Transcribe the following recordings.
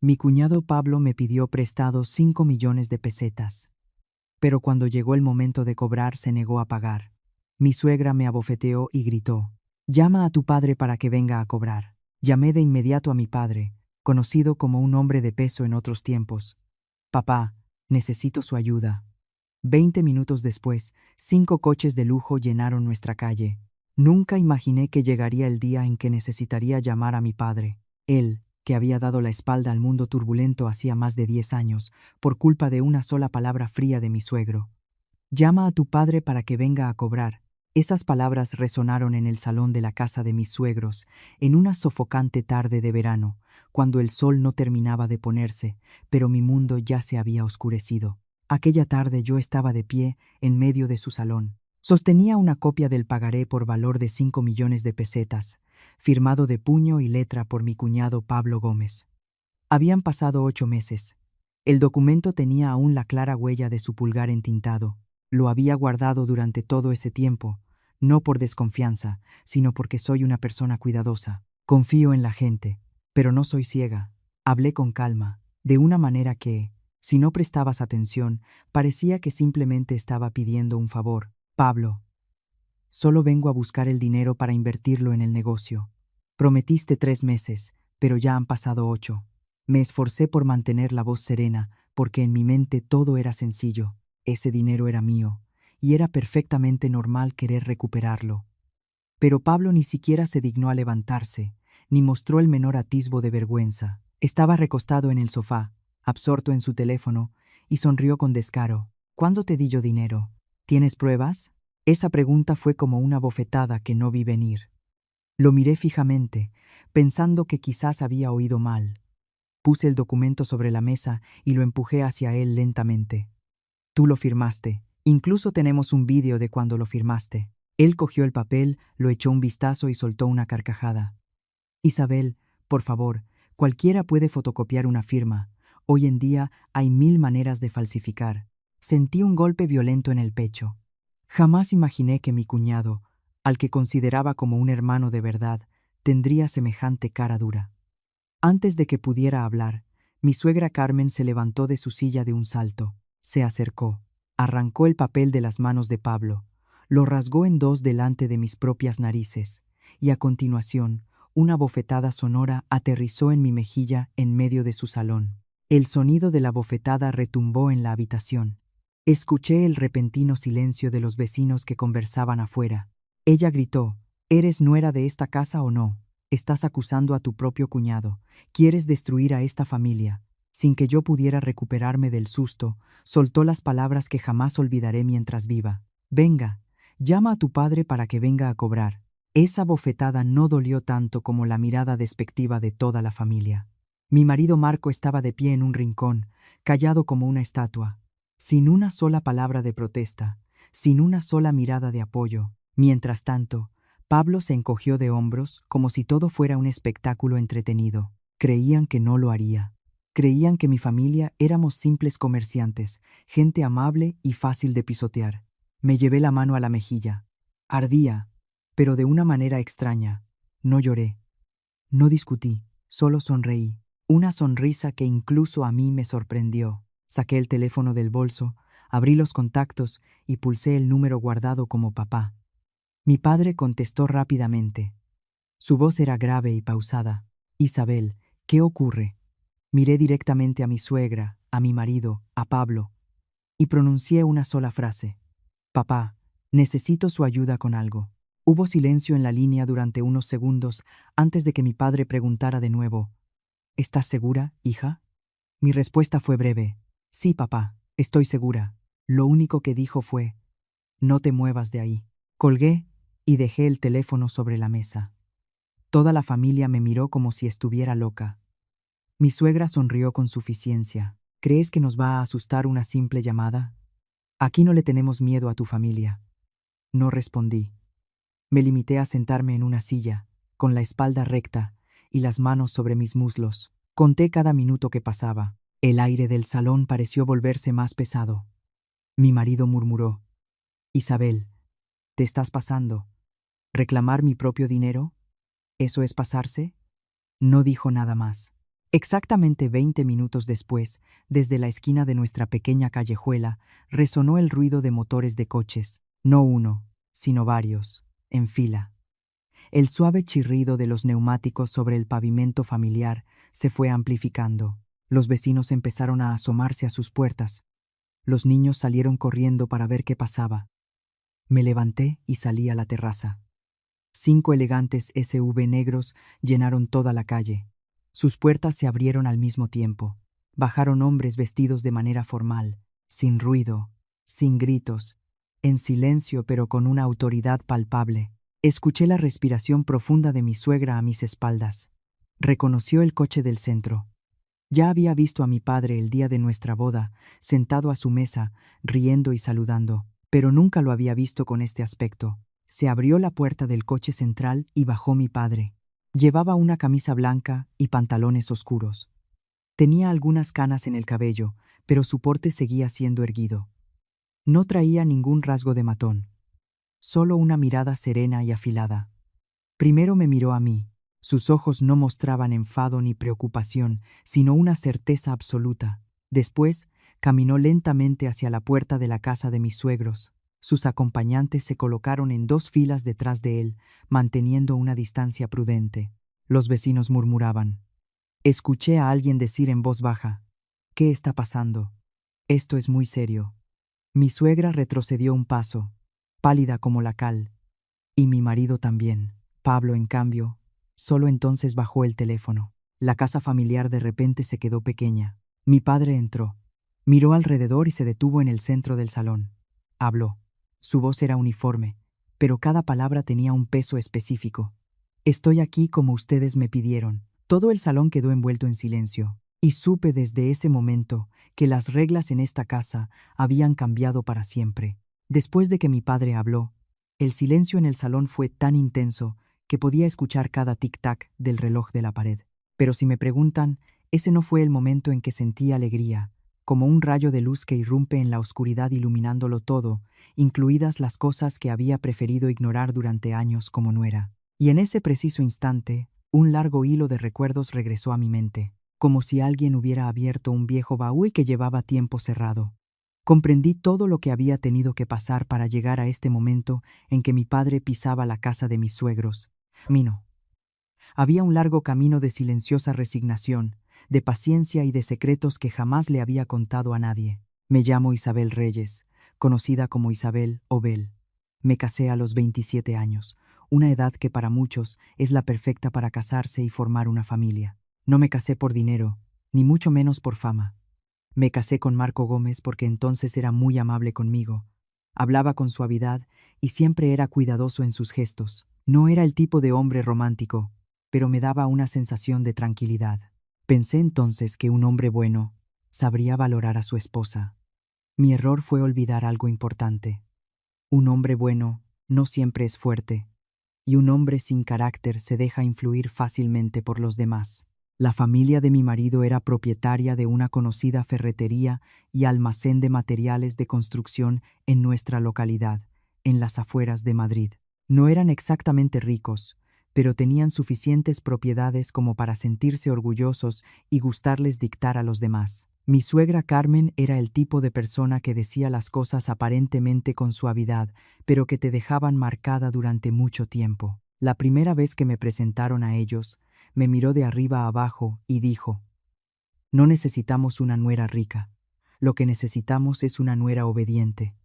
Mi cuñado Pablo me pidió prestado 5 millones de pesetas. Pero cuando llegó el momento de cobrar se negó a pagar. Mi suegra me abofeteó y gritó: «Llama a tu padre para que venga a cobrar». Llamé de inmediato a mi padre, conocido como un hombre de peso en otros tiempos. «Papá, necesito su ayuda». 20 minutos después, 5 coches de lujo llenaron nuestra calle. Nunca imaginé que llegaría el día en que necesitaría llamar a mi padre. Él, que había dado la espalda al mundo turbulento hacía más de 10 años, por culpa de una sola palabra fría de mi suegro. «Llama a tu padre para que venga a cobrar». Esas palabras resonaron en el salón de la casa de mis suegros, en una sofocante tarde de verano, cuando el sol no terminaba de ponerse, pero mi mundo ya se había oscurecido. Aquella tarde yo estaba de pie en medio de su salón. Sostenía una copia del pagaré por valor de 5 millones de pesetas, firmado de puño y letra por mi cuñado Pablo Gómez. Habían pasado 8 meses. El documento tenía aún la clara huella de su pulgar entintado. Lo había guardado durante todo ese tiempo, no por desconfianza, sino porque soy una persona cuidadosa. Confío en la gente, pero no soy ciega. Hablé con calma, de una manera que, si no prestabas atención, parecía que simplemente estaba pidiendo un favor. «Pablo, solo vengo a buscar el dinero para invertirlo en el negocio. Prometiste 3 meses, pero ya han pasado 8. Me esforcé por mantener la voz serena, porque en mi mente todo era sencillo. Ese dinero era mío, y era perfectamente normal querer recuperarlo. Pero Pablo ni siquiera se dignó a levantarse, ni mostró el menor atisbo de vergüenza. Estaba recostado en el sofá, absorto en su teléfono, y sonrió con descaro. «¿Cuándo te di yo dinero? ¿Tienes pruebas?». Esa pregunta fue como una bofetada que no vi venir. Lo miré fijamente, pensando que quizás había oído mal. Puse el documento sobre la mesa y lo empujé hacia él lentamente. «Tú lo firmaste. Incluso tenemos un vídeo de cuando lo firmaste». Él cogió el papel, lo echó un vistazo y soltó una carcajada. «Isabel, por favor, cualquiera puede fotocopiar una firma. Hoy en día hay 1000 maneras de falsificar». Sentí un golpe violento en el pecho. Jamás imaginé que mi cuñado, al que consideraba como un hermano de verdad, tendría semejante cara dura. Antes de que pudiera hablar, mi suegra Carmen se levantó de su silla de un salto, se acercó, arrancó el papel de las manos de Pablo, lo rasgó en dos delante de mis propias narices, y a continuación, una bofetada sonora aterrizó en mi mejilla en medio de su salón. El sonido de la bofetada retumbó en la habitación. Escuché el repentino silencio de los vecinos que conversaban afuera. Ella gritó: «¿Eres nuera de esta casa o no? Estás acusando a tu propio cuñado. Quieres destruir a esta familia». Sin que yo pudiera recuperarme del susto, soltó las palabras que jamás olvidaré mientras viva. «Venga, llama a tu padre para que venga a cobrar». Esa bofetada no dolió tanto como la mirada despectiva de toda la familia. Mi marido Marco estaba de pie en un rincón, callado como una estatua, sin una sola palabra de protesta, sin una sola mirada de apoyo. Mientras tanto, Pablo se encogió de hombros como si todo fuera un espectáculo entretenido. Creían que no lo haría. Creían que mi familia éramos simples comerciantes, gente amable y fácil de pisotear. Me llevé la mano a la mejilla. Ardía, pero de una manera extraña. No lloré. No discutí, solo sonreí. Una sonrisa que incluso a mí me sorprendió. Saqué el teléfono del bolso, abrí los contactos y pulsé el número guardado como papá. Mi padre contestó rápidamente. Su voz era grave y pausada. «Isabel, ¿qué ocurre?». Miré directamente a mi suegra, a mi marido, a Pablo, y pronuncié una sola frase: «Papá, necesito su ayuda con algo». Hubo silencio en la línea durante unos segundos antes de que mi padre preguntara de nuevo: «¿Estás segura, hija?». Mi respuesta fue breve: «Sí, papá, estoy segura». Lo único que dijo fue: «No te muevas de ahí». Colgué y dejé el teléfono sobre la mesa. Toda la familia me miró como si estuviera loca. Mi suegra sonrió con suficiencia. «¿Crees que nos va a asustar una simple llamada? Aquí no le tenemos miedo a tu familia». No respondí. Me limité a sentarme en una silla, con la espalda recta y las manos sobre mis muslos. Conté cada minuto que pasaba. El aire del salón pareció volverse más pesado. Mi marido murmuró: «Isabel, te estás pasando. ¿Reclamar mi propio dinero? ¿Eso es pasarse?». No dijo nada más. Exactamente 20 minutos después, desde la esquina de nuestra pequeña callejuela, resonó el ruido de motores de coches, no uno, sino varios, en fila. El suave chirrido de los neumáticos sobre el pavimento familiar se fue amplificando. Los vecinos empezaron a asomarse a sus puertas. Los niños salieron corriendo para ver qué pasaba. Me levanté y salí a la terraza. 5 elegantes SUV negros llenaron toda la calle. Sus puertas se abrieron al mismo tiempo. Bajaron hombres vestidos de manera formal, sin ruido, sin gritos, en silencio pero con una autoridad palpable. Escuché la respiración profunda de mi suegra a mis espaldas. Reconoció el coche del centro. Ya había visto a mi padre el día de nuestra boda, sentado a su mesa, riendo y saludando, pero nunca lo había visto con este aspecto. Se abrió la puerta del coche central y bajó mi padre. Llevaba una camisa blanca y pantalones oscuros. Tenía algunas canas en el cabello, pero su porte seguía siendo erguido. No traía ningún rasgo de matón, solo una mirada serena y afilada. Primero me miró a mí. Sus ojos no mostraban enfado ni preocupación, sino una certeza absoluta. Después, caminó lentamente hacia la puerta de la casa de mis suegros. Sus acompañantes se colocaron en 2 filas detrás de él, manteniendo una distancia prudente. Los vecinos murmuraban. Escuché a alguien decir en voz baja: «¿Qué está pasando? Esto es muy serio». Mi suegra retrocedió un paso, pálida como la cal, y mi marido también. Pablo, en cambio, solo entonces bajó el teléfono. La casa familiar de repente se quedó pequeña. Mi padre entró, miró alrededor y se detuvo en el centro del salón. Habló. Su voz era uniforme, pero cada palabra tenía un peso específico. «Estoy aquí como ustedes me pidieron». Todo el salón quedó envuelto en silencio, y supe desde ese momento que las reglas en esta casa habían cambiado para siempre. Después de que mi padre habló, el silencio en el salón fue tan intenso que podía escuchar cada tic-tac del reloj de la pared. Pero si me preguntan, ese no fue el momento en que sentí alegría, como un rayo de luz que irrumpe en la oscuridad iluminándolo todo, incluidas las cosas que había preferido ignorar durante años como nuera. Y en ese preciso instante, un largo hilo de recuerdos regresó a mi mente, como si alguien hubiera abierto un viejo baúl que llevaba tiempo cerrado. Comprendí todo lo que había tenido que pasar para llegar a este momento en que mi padre pisaba la casa de mis suegros. Camino. Había un largo camino de silenciosa resignación, de paciencia y de secretos que jamás le había contado a nadie. Me llamo Isabel Reyes, conocida como Isabel o Bel. Me casé a los 27 años, una edad que para muchos es la perfecta para casarse y formar una familia. No me casé por dinero, ni mucho menos por fama. Me casé con Marco Gómez porque entonces era muy amable conmigo. Hablaba con suavidad y siempre era cuidadoso en sus gestos. No era el tipo de hombre romántico, pero me daba una sensación de tranquilidad. Pensé entonces que un hombre bueno sabría valorar a su esposa. Mi error fue olvidar algo importante. Un hombre bueno no siempre es fuerte, y un hombre sin carácter se deja influir fácilmente por los demás. La familia de mi marido era propietaria de una conocida ferretería y almacén de materiales de construcción en nuestra localidad, en las afueras de Madrid. No eran exactamente ricos, pero tenían suficientes propiedades como para sentirse orgullosos y gustarles dictar a los demás. Mi suegra Carmen era el tipo de persona que decía las cosas aparentemente con suavidad, pero que te dejaban marcada durante mucho tiempo. La primera vez que me presentaron a ellos, me miró de arriba a abajo y dijo: «No necesitamos una nuera rica, lo que necesitamos es una nuera obediente».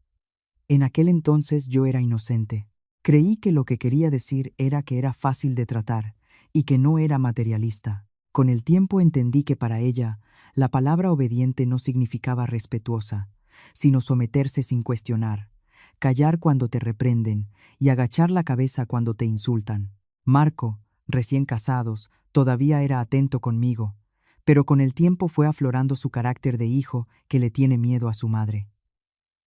En aquel entonces yo era inocente. Creí que lo que quería decir era que era fácil de tratar y que no era materialista. Con el tiempo entendí que para ella, la palabra obediente no significaba respetuosa, sino someterse sin cuestionar, callar cuando te reprenden y agachar la cabeza cuando te insultan. Marco, recién casados, todavía era atento conmigo, pero con el tiempo fue aflorando su carácter de hijo que le tiene miedo a su madre.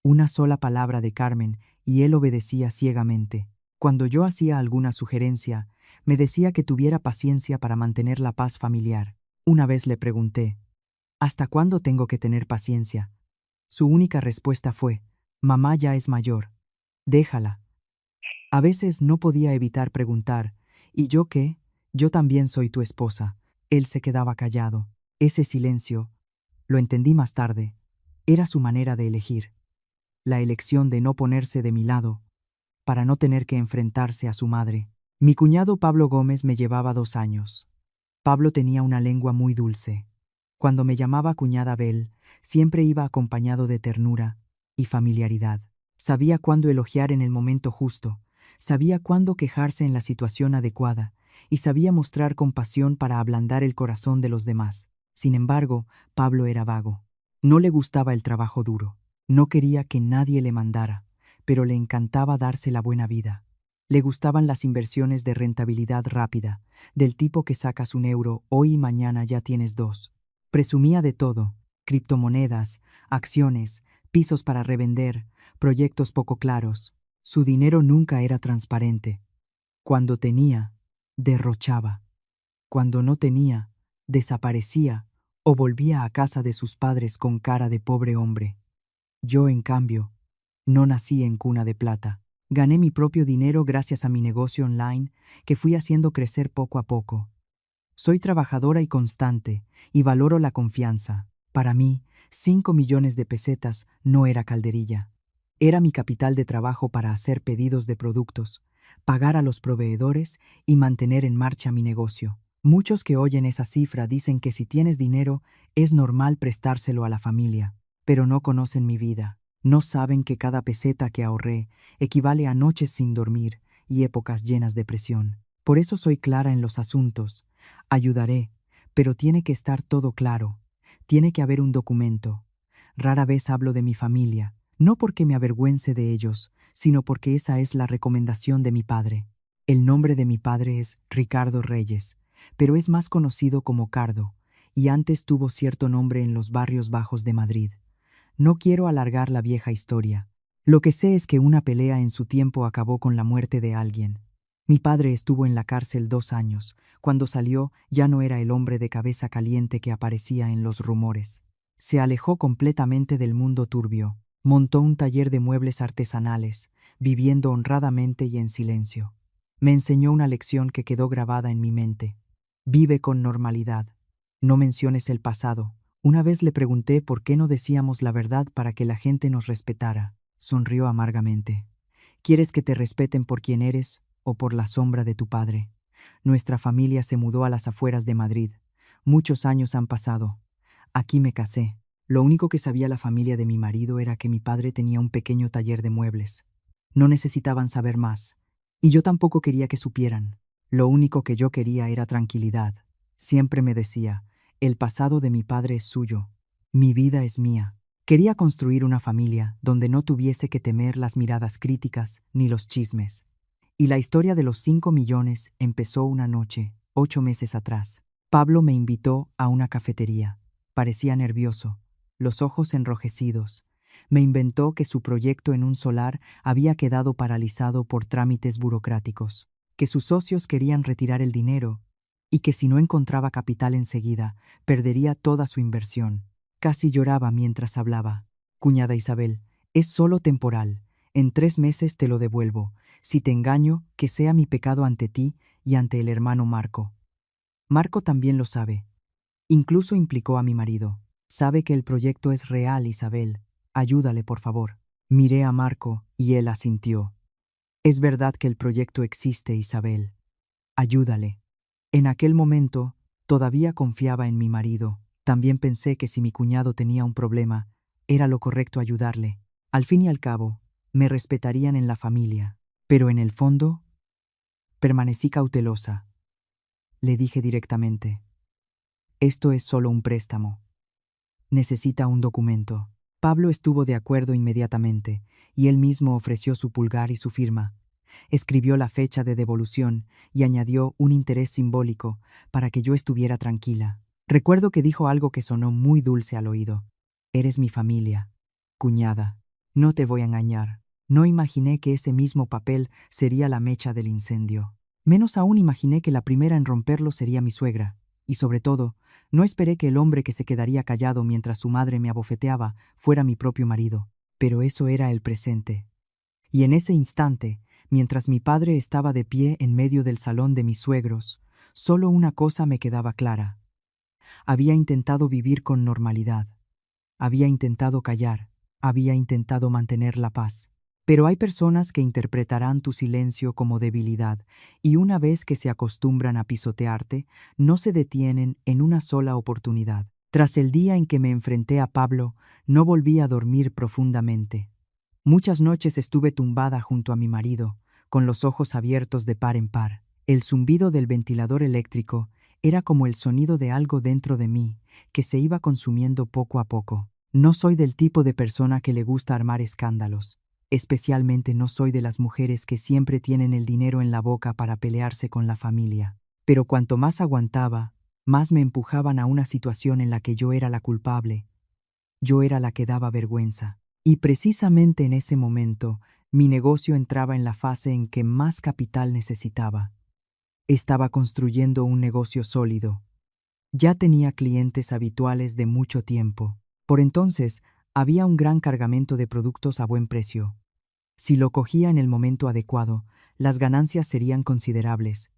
Una sola palabra de Carmen y él obedecía ciegamente. Cuando yo hacía alguna sugerencia, me decía que tuviera paciencia para mantener la paz familiar. Una vez le pregunté: «¿Hasta cuándo tengo que tener paciencia?». Su única respuesta fue: «Mamá ya es mayor. Déjala». A veces no podía evitar preguntar: «¿Y yo qué? Yo también soy tu esposa». Él se quedaba callado. Ese silencio, lo entendí más tarde, era su manera de elegir. La elección de no ponerse de mi lado, para no tener que enfrentarse a su madre. Mi cuñado Pablo Gómez me llevaba 2 años. Pablo tenía una lengua muy dulce. Cuando me llamaba cuñada Bel, siempre iba acompañado de ternura y familiaridad. Sabía cuándo elogiar en el momento justo, sabía cuándo quejarse en la situación adecuada, y sabía mostrar compasión para ablandar el corazón de los demás. Sin embargo, Pablo era vago. No le gustaba el trabajo duro. No quería que nadie le mandara, pero le encantaba darse la buena vida. Le gustaban las inversiones de rentabilidad rápida, del tipo que sacas 1 euro hoy y mañana ya tienes 2. Presumía de todo: criptomonedas, acciones, pisos para revender, proyectos poco claros. Su dinero nunca era transparente. Cuando tenía, derrochaba. Cuando no tenía, desaparecía o volvía a casa de sus padres con cara de pobre hombre. Yo, en cambio, no nací en cuna de plata. Gané mi propio dinero gracias a mi negocio online, que fui haciendo crecer poco a poco. Soy trabajadora y constante, y valoro la confianza. Para mí, 5 millones de pesetas no era calderilla. Era mi capital de trabajo para hacer pedidos de productos, pagar a los proveedores y mantener en marcha mi negocio. Muchos que oyen esa cifra dicen que si tienes dinero es normal prestárselo a la familia, pero no conocen mi vida. No saben que cada peseta que ahorré equivale a noches sin dormir y épocas llenas de presión. Por eso soy clara en los asuntos. Ayudaré, pero tiene que estar todo claro. Tiene que haber un documento. Rara vez hablo de mi familia, no porque me avergüence de ellos, sino porque esa es la recomendación de mi padre. El nombre de mi padre es Ricardo Reyes, pero es más conocido como Cardo, y antes tuvo cierto nombre en los barrios bajos de Madrid. No quiero alargar la vieja historia. Lo que sé es que una pelea en su tiempo acabó con la muerte de alguien. Mi padre estuvo en la cárcel 2 años. Cuando salió, ya no era el hombre de cabeza caliente que aparecía en los rumores. Se alejó completamente del mundo turbio. Montó un taller de muebles artesanales, viviendo honradamente y en silencio. Me enseñó una lección que quedó grabada en mi mente. Vive con normalidad. No menciones el pasado. Una vez le pregunté por qué no decíamos la verdad para que la gente nos respetara. Sonrió amargamente. ¿Quieres que te respeten por quién eres o por la sombra de tu padre? Nuestra familia se mudó a las afueras de Madrid. Muchos años han pasado. Aquí me casé. Lo único que sabía la familia de mi marido era que mi padre tenía un pequeño taller de muebles. No necesitaban saber más, y yo tampoco quería que supieran. Lo único que yo quería era tranquilidad. Siempre me decía: el pasado de mi padre es suyo, mi vida es mía. Quería construir una familia donde no tuviese que temer las miradas críticas ni los chismes. Y la historia de los 5 millones empezó una noche, 8 meses atrás. Pablo me invitó a una cafetería. Parecía nervioso, los ojos enrojecidos. Me inventó que su proyecto en un solar había quedado paralizado por trámites burocráticos, que sus socios querían retirar el dinero y que si no encontraba capital enseguida, perdería toda su inversión. Casi lloraba mientras hablaba. Cuñada Isabel, es solo temporal. En 3 meses te lo devuelvo. Si te engaño, que sea mi pecado ante ti y ante el hermano Marco. Marco también lo sabe. Incluso implicó a mi marido. Sabe que el proyecto es real, Isabel. Ayúdale, por favor. Miré a Marco y él asintió. Es verdad que el proyecto existe, Isabel. Ayúdale. En aquel momento, todavía confiaba en mi marido. También pensé que si mi cuñado tenía un problema, era lo correcto ayudarle. Al fin y al cabo, me respetarían en la familia. Pero en el fondo, permanecí cautelosa. Le dije directamente: esto es solo un préstamo. Necesita un documento. Pablo estuvo de acuerdo inmediatamente, y él mismo ofreció su pulgar y su firma. Escribió la fecha de devolución y añadió un interés simbólico para que yo estuviera tranquila. Recuerdo que dijo algo que sonó muy dulce al oído. Eres mi familia, cuñada. No te voy a engañar. No imaginé que ese mismo papel sería la mecha del incendio. Menos aún imaginé que la primera en romperlo sería mi suegra. Y sobre todo, no esperé que el hombre que se quedaría callado mientras su madre me abofeteaba fuera mi propio marido. Pero eso era el presente. Y en ese instante, mientras mi padre estaba de pie en medio del salón de mis suegros, Solo una cosa me quedaba clara. Había intentado vivir con normalidad. Había intentado callar. Había intentado mantener la paz. Pero hay personas que interpretarán tu silencio como debilidad, y una vez que se acostumbran a pisotearte, no se detienen en una sola oportunidad. Tras el día en que me enfrenté a Pablo, no volví a dormir profundamente. Muchas noches estuve tumbada junto a mi marido, con los ojos abiertos de par en par. El zumbido del ventilador eléctrico era como el sonido de algo dentro de mí, que se iba consumiendo poco a poco. No soy del tipo de persona que le gusta armar escándalos. Especialmente no soy de las mujeres que siempre tienen el dinero en la boca para pelearse con la familia. Pero cuanto más aguantaba, más me empujaban a una situación en la que yo era la culpable. Yo era la que daba vergüenza. Y precisamente en ese momento, mi negocio entraba en la fase en que más capital necesitaba. Estaba construyendo un negocio sólido. Ya tenía clientes habituales de mucho tiempo. Por entonces, había un gran cargamento de productos a buen precio. Si lo cogía en el momento adecuado, las ganancias serían considerables,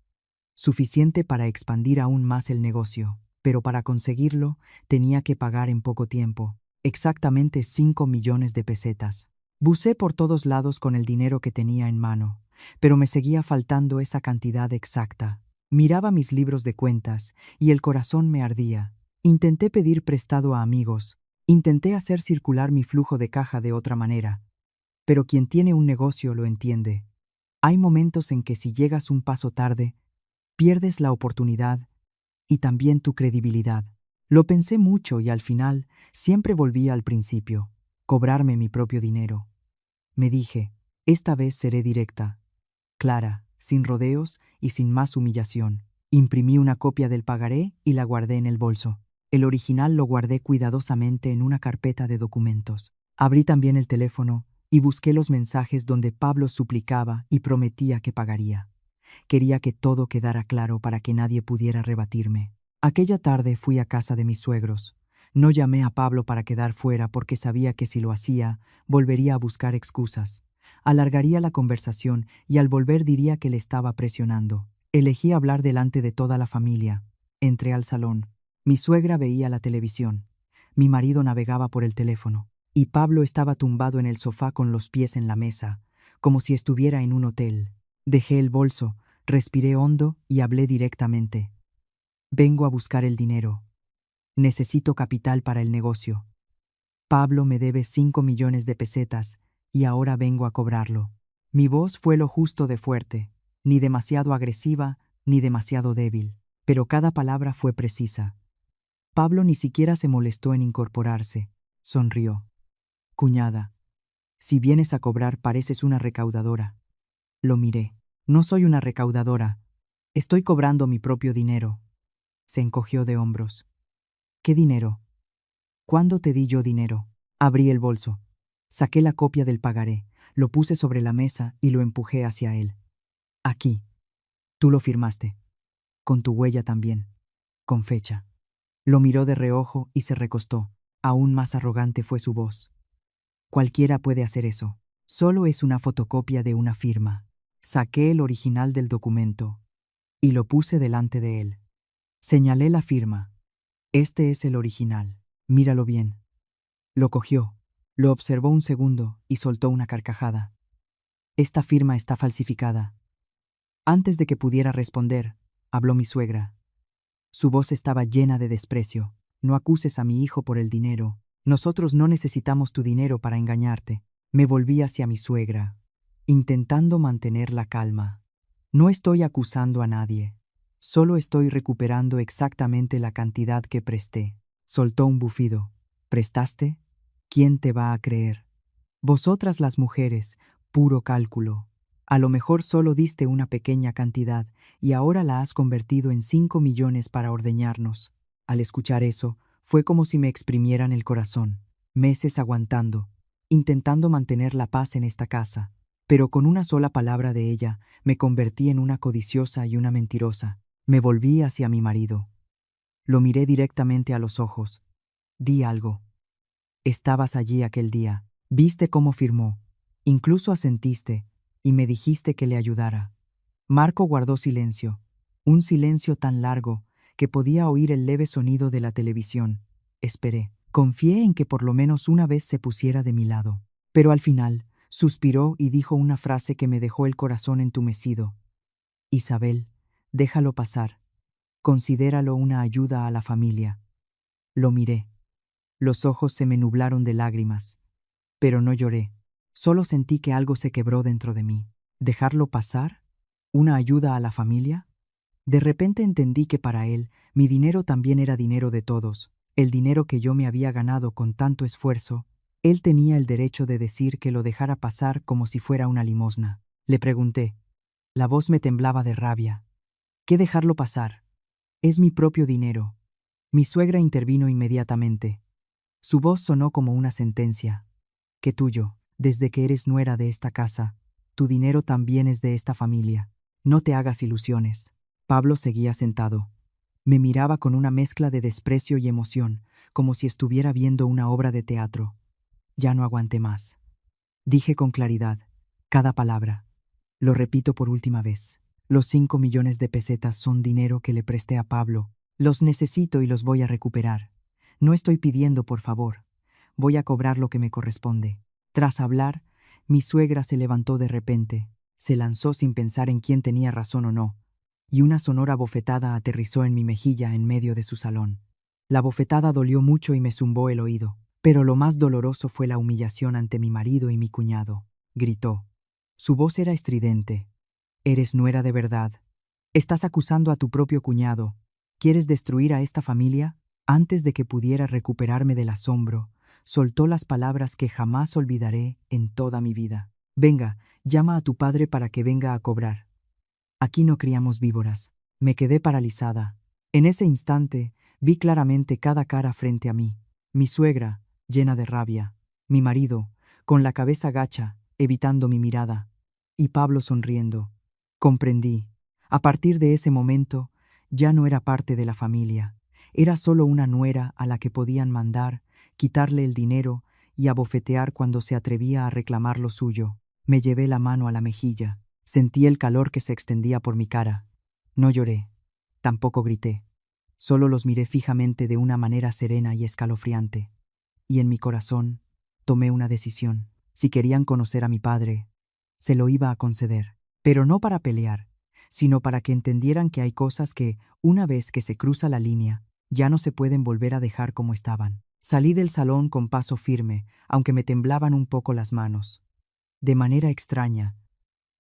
suficiente para expandir aún más el negocio, pero para conseguirlo tenía que pagar en poco tiempo, exactamente 5 millones de pesetas. Busqué por todos lados con el dinero que tenía en mano, pero me seguía faltando esa cantidad exacta. Miraba mis libros de cuentas y el corazón me ardía. Intenté pedir prestado a amigos, intenté hacer circular mi flujo de caja de otra manera, pero quien tiene un negocio lo entiende. Hay momentos en que si llegas un paso tarde, pierdes la oportunidad y también tu credibilidad. Lo pensé mucho y al final siempre volví al principio, cobrarme mi propio dinero. Me dije, esta vez seré directa, clara, sin rodeos y sin más humillación. Imprimí una copia del pagaré y la guardé en el bolso. El original lo guardé cuidadosamente en una carpeta de documentos. Abrí también el teléfono y busqué los mensajes donde Pablo suplicaba y prometía que pagaría. Quería que todo quedara claro para que nadie pudiera rebatirme. Aquella tarde fui a casa de mis suegros. No llamé a Pablo para quedar fuera porque sabía que si lo hacía, volvería a buscar excusas. Alargaría la conversación y al volver diría que le estaba presionando. Elegí hablar delante de toda la familia. Entré al salón. Mi suegra veía la televisión. Mi marido navegaba por el teléfono. Y Pablo estaba tumbado en el sofá con los pies en la mesa, como si estuviera en un hotel. Dejé el bolso, respiré hondo y hablé directamente. Vengo a buscar el dinero. Necesito capital para el negocio. Pablo me debe 5 millones de pesetas y ahora vengo a cobrarlo. Mi voz fue lo justo de fuerte, ni demasiado agresiva ni demasiado débil, pero cada palabra fue precisa. Pablo ni siquiera se molestó en incorporarse. Sonrió. Cuñada, si vienes a cobrar pareces una recaudadora. Lo miré. No soy una recaudadora. Estoy cobrando mi propio dinero. Se encogió de hombros. ¿Qué dinero? ¿Cuándo te di yo dinero? Abrí el bolso. Saqué la copia del pagaré, lo puse sobre la mesa y lo empujé hacia él. Aquí. Tú lo firmaste. Con tu huella también. Con fecha. Lo miró de reojo y se recostó. Aún más arrogante fue su voz. Cualquiera puede hacer eso. Solo es una fotocopia de una firma. Saqué el original del documento y lo puse delante de él. Señalé la firma. Este es el original. Míralo bien. Lo cogió, lo observó un segundo y soltó una carcajada. Esta firma está falsificada. Antes de que pudiera responder, habló mi suegra. Su voz estaba llena de desprecio. No acuses a mi hijo por el dinero. Nosotros no necesitamos tu dinero para engañarte. Me volví hacia mi suegra, intentando mantener la calma. No estoy acusando a nadie. Solo estoy recuperando exactamente la cantidad que presté. Soltó un bufido. ¿Prestaste? ¿Quién te va a creer? Vosotras las mujeres, puro cálculo. A lo mejor solo diste una pequeña cantidad y ahora la has convertido en 5 millones para ordeñarnos. Al escuchar eso, fue como si me exprimieran el corazón. Meses aguantando, intentando mantener la paz en esta casa, pero con una sola palabra de ella me convertí en una codiciosa y una mentirosa. Me volví hacia mi marido. Lo miré directamente a los ojos. Di algo. Estabas allí aquel día. Viste cómo firmó. Incluso asentiste y me dijiste que le ayudara. Marco guardó silencio. Un silencio tan largo que podía oír el leve sonido de la televisión. Esperé. Confié en que por lo menos una vez se pusiera de mi lado. Pero al final, suspiró y dijo una frase que me dejó el corazón entumecido. Isabel, déjalo pasar. Considéralo una ayuda a la familia. Lo miré. Los ojos se me nublaron de lágrimas. Pero no lloré. Solo sentí que algo se quebró dentro de mí. ¿Dejarlo pasar? ¿Una ayuda a la familia? De repente entendí que para él, mi dinero también era dinero de todos. El dinero que yo me había ganado con tanto esfuerzo. Él tenía el derecho de decir que lo dejara pasar como si fuera una limosna. Le pregunté. La voz me temblaba de rabia. ¿Qué dejarlo pasar? Es mi propio dinero. Mi suegra intervino inmediatamente. Su voz sonó como una sentencia. Que tuyo, desde que eres nuera de esta casa, tu dinero también es de esta familia. No te hagas ilusiones. Pablo seguía sentado. Me miraba con una mezcla de desprecio y emoción, como si estuviera viendo una obra de teatro. Ya no aguanté más. Dije con claridad, cada palabra. Lo repito por última vez. Los 5 millones de pesetas son dinero que le presté a Pablo. Los necesito y los voy a recuperar. No estoy pidiendo por favor. Voy a cobrar lo que me corresponde. Tras hablar, mi suegra se levantó de repente, se lanzó sin pensar en quién tenía razón o no, y una sonora bofetada aterrizó en mi mejilla en medio de su salón. La bofetada dolió mucho y me zumbó el oído, pero lo más doloroso fue la humillación ante mi marido y mi cuñado. Gritó. Su voz era estridente. Eres nuera de verdad. Estás acusando a tu propio cuñado. ¿Quieres destruir a esta familia? Antes de que pudiera recuperarme del asombro, soltó las palabras que jamás olvidaré en toda mi vida. Venga, llama a tu padre para que venga a cobrar. Aquí no criamos víboras. Me quedé paralizada. En ese instante, vi claramente cada cara frente a mí. Mi suegra, llena de rabia. Mi marido, con la cabeza gacha, evitando mi mirada. Y Pablo sonriendo. Comprendí. A partir de ese momento, ya no era parte de la familia. Era solo una nuera a la que podían mandar, quitarle el dinero y abofetear cuando se atrevía a reclamar lo suyo. Me llevé la mano a la mejilla. Sentí el calor que se extendía por mi cara. No lloré. Tampoco grité. Solo los miré fijamente de una manera serena y escalofriante. Y en mi corazón, tomé una decisión. Si querían conocer a mi padre, se lo iba a conceder. Pero no para pelear, sino para que entendieran que hay cosas que, una vez que se cruza la línea, ya no se pueden volver a dejar como estaban. Salí del salón con paso firme, aunque me temblaban un poco las manos. De manera extraña,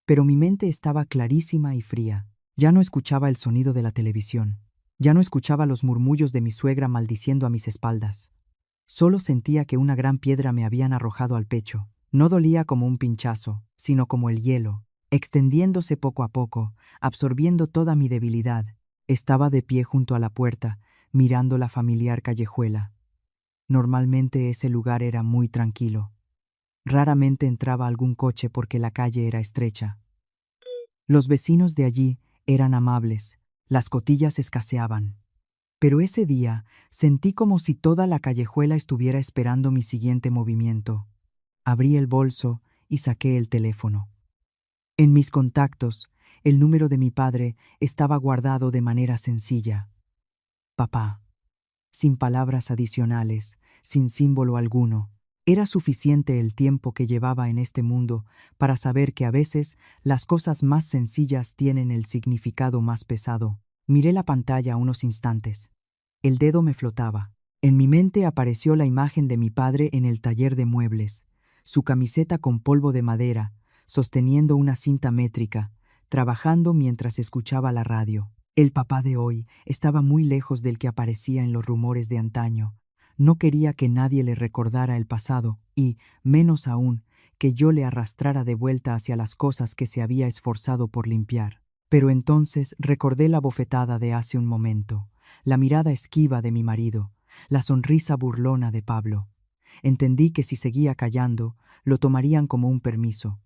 pero mi mente estaba clarísima y fría. Ya no escuchaba el sonido de la televisión. Ya no escuchaba los murmullos de mi suegra maldiciendo a mis espaldas. Solo sentía que una gran piedra me habían arrojado al pecho. No dolía como un pinchazo, sino como el hielo, extendiéndose poco a poco, absorbiendo toda mi debilidad. Estaba de pie junto a la puerta, mirando la familiar callejuela. Normalmente ese lugar era muy tranquilo. Raramente entraba algún coche porque la calle era estrecha. Los vecinos de allí eran amables, las cotillas escaseaban. Pero ese día sentí como si toda la callejuela estuviera esperando mi siguiente movimiento. Abrí el bolso y saqué el teléfono. En mis contactos, el número de mi padre estaba guardado de manera sencilla. Papá. Sin palabras adicionales, sin símbolo alguno. Era suficiente el tiempo que llevaba en este mundo para saber que a veces las cosas más sencillas tienen el significado más pesado. Miré la pantalla unos instantes. El dedo me flotaba. En mi mente apareció la imagen de mi padre en el taller de muebles, su camiseta con polvo de madera, sosteniendo una cinta métrica, trabajando mientras escuchaba la radio. El papá de hoy estaba muy lejos del que aparecía en los rumores de antaño. No quería que nadie le recordara el pasado y, menos aún, que yo le arrastrara de vuelta hacia las cosas que se había esforzado por limpiar. Pero entonces recordé la bofetada de hace un momento, la mirada esquiva de mi marido, la sonrisa burlona de Pablo. Entendí que si seguía callando, lo tomarían como un permiso.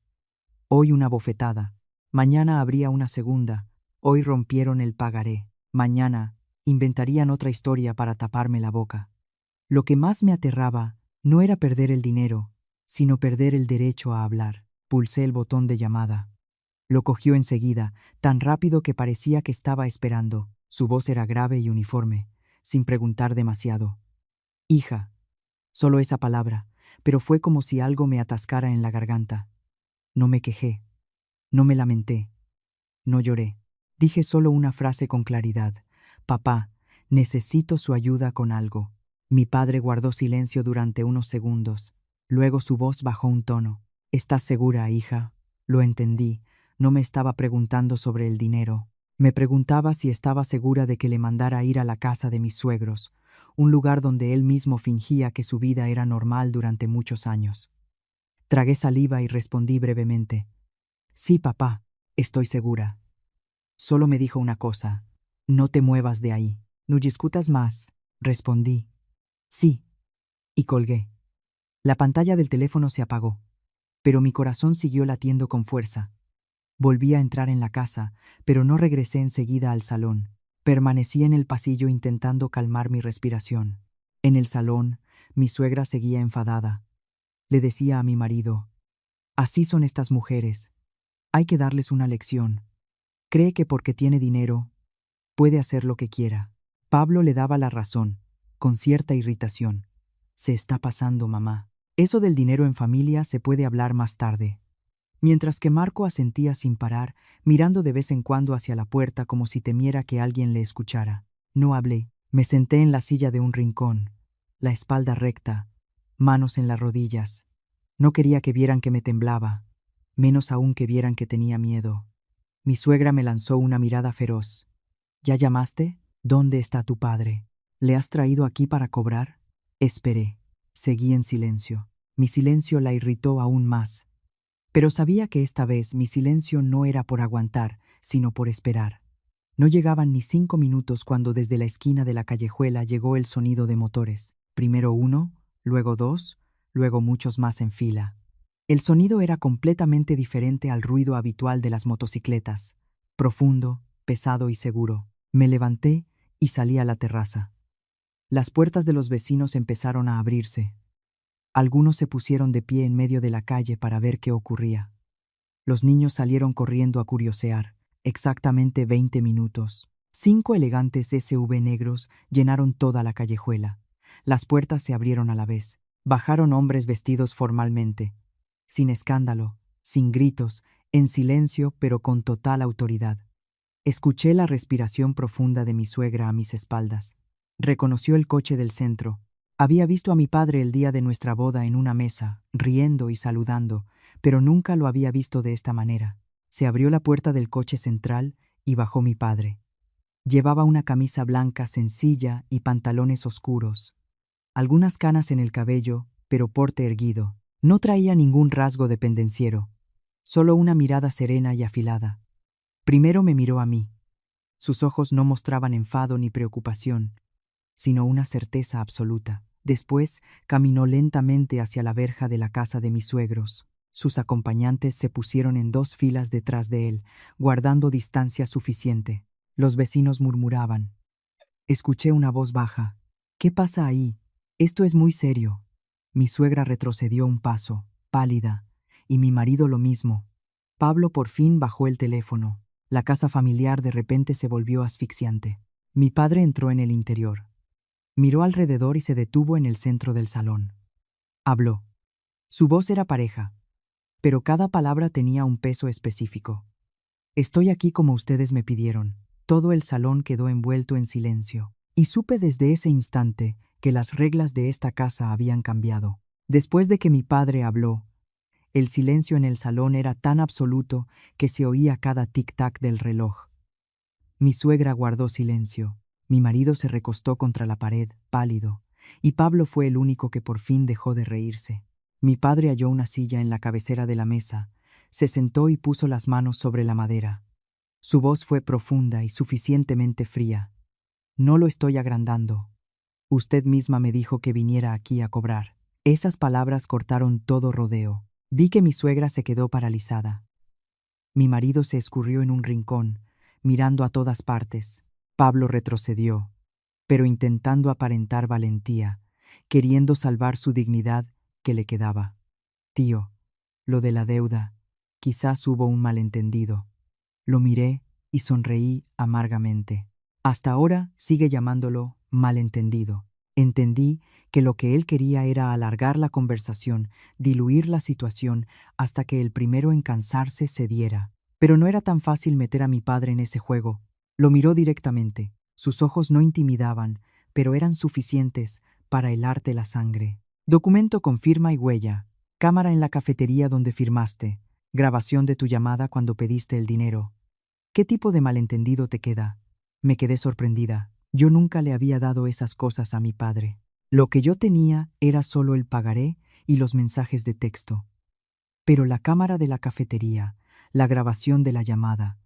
Hoy una bofetada, mañana habría una segunda. Hoy rompieron el pagaré. Mañana inventarían otra historia para taparme la boca. Lo que más me aterraba no era perder el dinero, sino perder el derecho a hablar. Pulsé el botón de llamada. Lo cogió enseguida, tan rápido que parecía que estaba esperando. Su voz era grave y uniforme, sin preguntar demasiado. Hija. Solo esa palabra, pero fue como si algo me atascara en la garganta. No me quejé, no me lamenté, no lloré. Dije solo una frase con claridad. Papá, necesito su ayuda con algo. Mi padre guardó silencio durante unos segundos. Luego su voz bajó un tono. ¿Estás segura, hija? Lo entendí. No me estaba preguntando sobre el dinero. Me preguntaba si estaba segura de que le mandara ir a la casa de mis suegros, un lugar donde él mismo fingía que su vida era normal durante muchos años. Tragué saliva y respondí brevemente. Sí, papá, estoy segura. Solo me dijo una cosa. No te muevas de ahí. No discutas más. Respondí. Sí. Y colgué. La pantalla del teléfono se apagó, pero mi corazón siguió latiendo con fuerza. Volví a entrar en la casa, pero no regresé enseguida al salón. Permanecí en el pasillo intentando calmar mi respiración. En el salón, mi suegra seguía enfadada. Le decía a mi marido, así son estas mujeres. Hay que darles una lección. Cree que porque tiene dinero, puede hacer lo que quiera. Pablo le daba la razón, con cierta irritación. Se está pasando, mamá. Eso del dinero en familia se puede hablar más tarde. Mientras que Marco asentía sin parar, mirando de vez en cuando hacia la puerta como si temiera que alguien le escuchara. No hablé. Me senté en la silla de un rincón, la espalda recta, manos en las rodillas. No quería que vieran que me temblaba, menos aún que vieran que tenía miedo. Mi suegra me lanzó una mirada feroz. ¿Ya llamaste? ¿Dónde está tu padre? ¿Le has traído aquí para cobrar? Esperé. Seguí en silencio. Mi silencio la irritó aún más. Pero sabía que esta vez mi silencio no era por aguantar, sino por esperar. No llegaban ni 5 minutos cuando desde la esquina de la callejuela llegó el sonido de motores. Primero uno, luego dos, luego muchos más en fila. El sonido era completamente diferente al ruido habitual de las motocicletas. Profundo, pesado y seguro. Me levanté y salí a la terraza. Las puertas de los vecinos empezaron a abrirse. Algunos se pusieron de pie en medio de la calle para ver qué ocurría. Los niños salieron corriendo a curiosear. Exactamente 20 minutos. 5 elegantes SUV negros llenaron toda la callejuela. Las puertas se abrieron a la vez. Bajaron hombres vestidos formalmente. Sin escándalo, sin gritos, en silencio pero con total autoridad. Escuché la respiración profunda de mi suegra a mis espaldas. Reconoció el coche del centro. Había visto a mi padre el día de nuestra boda en una mesa, riendo y saludando, pero nunca lo había visto de esta manera. Se abrió la puerta del coche central y bajó mi padre. Llevaba una camisa blanca sencilla y pantalones oscuros. Algunas canas en el cabello, pero porte erguido. No traía ningún rasgo de pendenciero, solo una mirada serena y afilada. Primero me miró a mí. Sus ojos no mostraban enfado ni preocupación, sino una certeza absoluta. Después caminó lentamente hacia la verja de la casa de mis suegros. Sus acompañantes se pusieron en 2 filas detrás de él, guardando distancia suficiente. Los vecinos murmuraban. Escuché una voz baja. ¿Qué pasa ahí? Esto es muy serio. Mi suegra retrocedió un paso, pálida, y mi marido lo mismo. Pablo por fin bajó el teléfono. La casa familiar de repente se volvió asfixiante. Mi padre entró en el interior. Miró alrededor y se detuvo en el centro del salón. Habló. Su voz era pareja, pero cada palabra tenía un peso específico. Estoy aquí como ustedes me pidieron. Todo el salón quedó envuelto en silencio, y supe desde ese instante que las reglas de esta casa habían cambiado. Después de que mi padre habló, el silencio en el salón era tan absoluto que se oía cada tic-tac del reloj. Mi suegra guardó silencio. Mi marido se recostó contra la pared, pálido, y Pablo fue el único que por fin dejó de reírse. Mi padre halló una silla en la cabecera de la mesa, se sentó y puso las manos sobre la madera. Su voz fue profunda y suficientemente fría. No lo estoy agrandando. Usted misma me dijo que viniera aquí a cobrar. Esas palabras cortaron todo rodeo. Vi que mi suegra se quedó paralizada. Mi marido se escurrió en un rincón, mirando a todas partes. Pablo retrocedió, pero intentando aparentar valentía, queriendo salvar su dignidad que le quedaba. Tío, lo de la deuda, Quizás hubo un malentendido. Lo miré y sonreí amargamente. Hasta ahora sigue llamándolo malentendido. Entendí que lo que él quería era alargar la conversación, diluir la situación hasta que el primero en cansarse cediera. Pero no era tan fácil meter a mi padre en ese juego. Lo miró directamente. Sus ojos no intimidaban, pero eran suficientes para helarte la sangre. Documento con firma y huella. Cámara en la cafetería donde firmaste. Grabación de tu llamada cuando pediste el dinero. ¿Qué tipo de malentendido te queda? Me quedé sorprendida. Yo nunca le había dado esas cosas a mi padre. Lo que yo tenía era solo el pagaré y los mensajes de texto. Pero la cámara de la cafetería, la grabación de la llamada,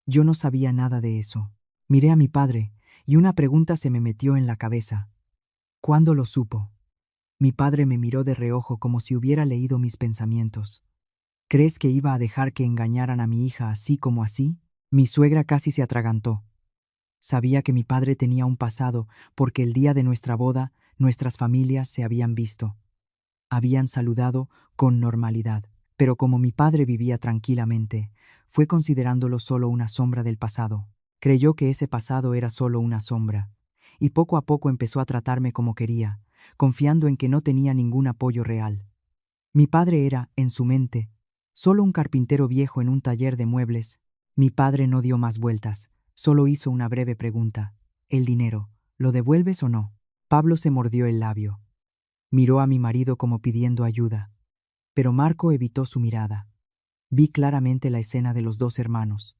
yo no sabía nada de eso. Miré a mi padre y una pregunta se me metió en la cabeza. ¿Cuándo lo supo? Mi padre me miró de reojo como si hubiera leído mis pensamientos. ¿Crees que iba a dejar que engañaran a mi hija así como así? Mi suegra casi se atragantó. Sabía que mi padre tenía un pasado porque el día de nuestra boda nuestras familias se habían visto. Habían saludado con normalidad, pero como mi padre vivía tranquilamente, fue considerándolo solo una sombra del pasado. Creyó que ese pasado era solo una sombra, y poco a poco empezó a tratarme como quería, confiando en que no tenía ningún apoyo real. Mi padre era, en su mente, solo un carpintero viejo en un taller de muebles. Mi padre no dio más vueltas, solo hizo una breve pregunta. ¿El dinero, lo devuelves o no? Pablo se mordió el labio. Miró a mi marido como pidiendo ayuda, pero Marco evitó su mirada. Vi claramente la escena de los dos hermanos.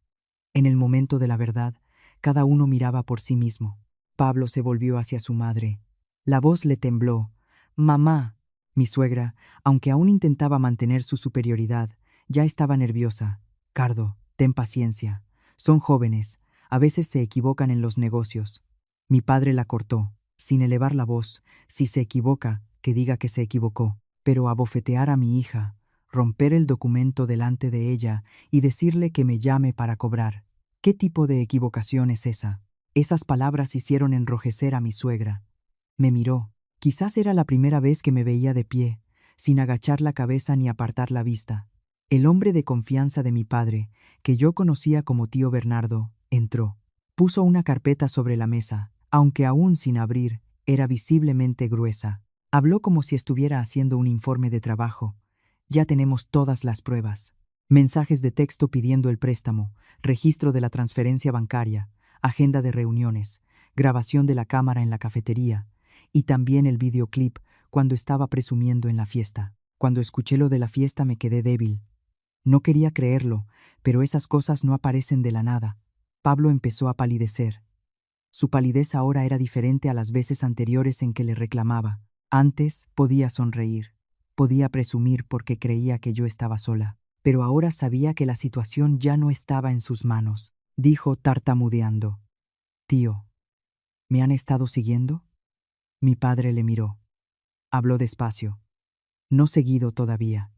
En el momento de la verdad, cada uno miraba por sí mismo. Pablo se volvió hacia su madre. La voz le tembló. «Mamá». Mi suegra, aunque aún intentaba mantener su superioridad, ya estaba nerviosa. «Cardo, ten paciencia. Son jóvenes. A veces se equivocan en los negocios». Mi padre la cortó, sin elevar la voz. «Si se equivoca, que diga que se equivocó». Pero abofetear a mi hija, romper el documento delante de ella y decirle que me llame para cobrar. ¿Qué tipo de equivocación es esa? Esas palabras hicieron enrojecer a mi suegra. Me miró. Quizás era la primera vez que me veía de pie, sin agachar la cabeza ni apartar la vista. El hombre de confianza de mi padre, que yo conocía como tío Bernardo, entró. Puso una carpeta sobre la mesa, aunque aún sin abrir, era visiblemente gruesa. Habló como si estuviera haciendo un informe de trabajo. Ya tenemos todas las pruebas. Mensajes de texto pidiendo el préstamo, registro de la transferencia bancaria, agenda de reuniones, grabación de la cámara en la cafetería, y también el videoclip cuando estaba presumiendo en la fiesta. Cuando escuché lo de la fiesta me quedé débil. No quería creerlo, pero esas cosas no aparecen de la nada. Pablo empezó a palidecer. Su palidez ahora era diferente a las veces anteriores en que le reclamaba. Antes podía sonreír, podía presumir porque creía que yo estaba sola, pero ahora sabía que la situación ya no estaba en sus manos. Dijo tartamudeando: «Tío, ¿me han estado siguiendo?» Mi padre le miró. Habló despacio. «No seguido todavía.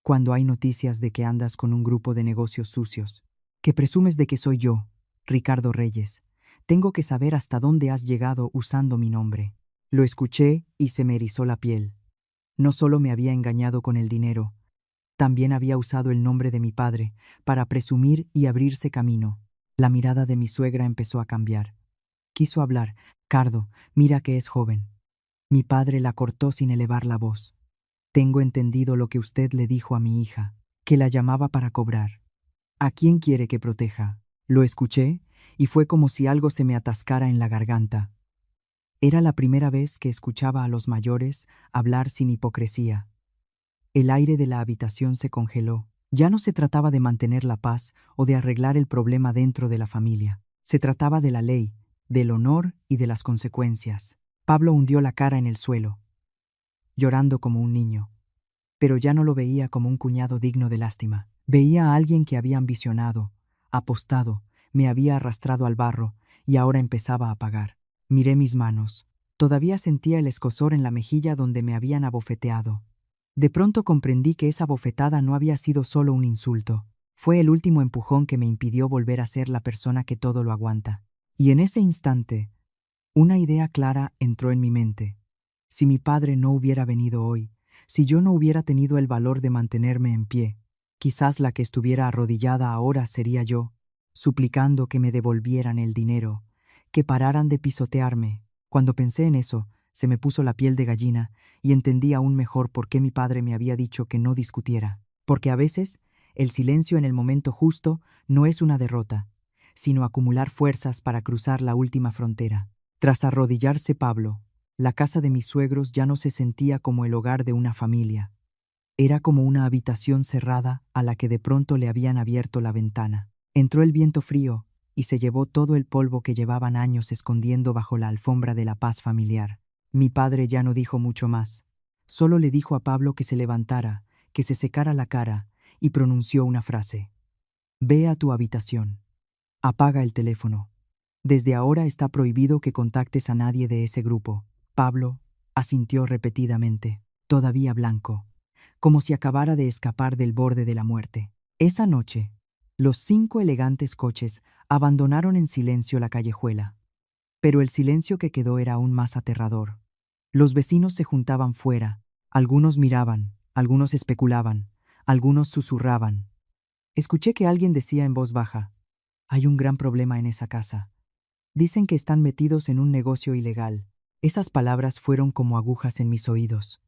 Cuando hay noticias de que andas con un grupo de negocios sucios, que presumes de que soy yo, Ricardo Reyes, tengo que saber hasta dónde has llegado usando mi nombre». Lo escuché y se me erizó la piel. No solo me había engañado con el dinero, también había usado el nombre de mi padre para presumir y abrirse camino. La mirada de mi suegra empezó a cambiar. Quiso hablar. «Cardo, mira que es joven». Mi padre la cortó sin elevar la voz. «Tengo entendido lo que usted le dijo a mi hija, que la llamaba para cobrar. ¿A quién quiere que proteja?» Lo escuché y fue como si algo se me atascara en la garganta. Era la primera vez que escuchaba a los mayores hablar sin hipocresía. El aire de la habitación se congeló. Ya no se trataba de mantener la paz o de arreglar el problema dentro de la familia. Se trataba de la ley, del honor y de las consecuencias. Pablo hundió la cara en el suelo, llorando como un niño. Pero ya no lo veía como un cuñado digno de lástima. Veía a alguien que había ambicionado, apostado, me había arrastrado al barro y ahora empezaba a pagar. Miré mis manos. Todavía sentía el escozor en la mejilla donde me habían abofeteado. De pronto comprendí que esa bofetada no había sido solo un insulto. Fue el último empujón que me impidió volver a ser la persona que todo lo aguanta. Y en ese instante, una idea clara entró en mi mente. Si mi padre no hubiera venido hoy, si yo no hubiera tenido el valor de mantenerme en pie, Quizás la que estuviera arrodillada ahora sería yo, suplicando que me devolvieran el dinero, que pararan de pisotearme. Cuando pensé en eso, se me puso la piel de gallina y entendí aún mejor por qué mi padre me había dicho que no discutiera. Porque a veces, el silencio en el momento justo no es una derrota, sino acumular fuerzas para cruzar la última frontera. Tras arrodillarse Pablo, la casa de mis suegros ya no se sentía como el hogar de una familia. Era como una habitación cerrada a la que de pronto le habían abierto la ventana. Entró el viento frío y se llevó todo el polvo que llevaban años escondiendo bajo la alfombra de la paz familiar. Mi padre ya no dijo mucho más. Solo le dijo a Pablo que se levantara, que se secara la cara, y pronunció una frase. Ve a tu habitación. Apaga el teléfono. Desde ahora está prohibido que contactes a nadie de ese grupo. Pablo asintió repetidamente, todavía blanco, como si acabara de escapar del borde de la muerte. Esa noche, los 5 elegantes coches abandonaron en silencio la callejuela. Pero el silencio que quedó era aún más aterrador. Los vecinos se juntaban fuera, algunos miraban, algunos especulaban, algunos susurraban. Escuché que alguien decía en voz baja, hay un gran problema en esa casa. Dicen que están metidos en un negocio ilegal. Esas palabras fueron como agujas en mis oídos.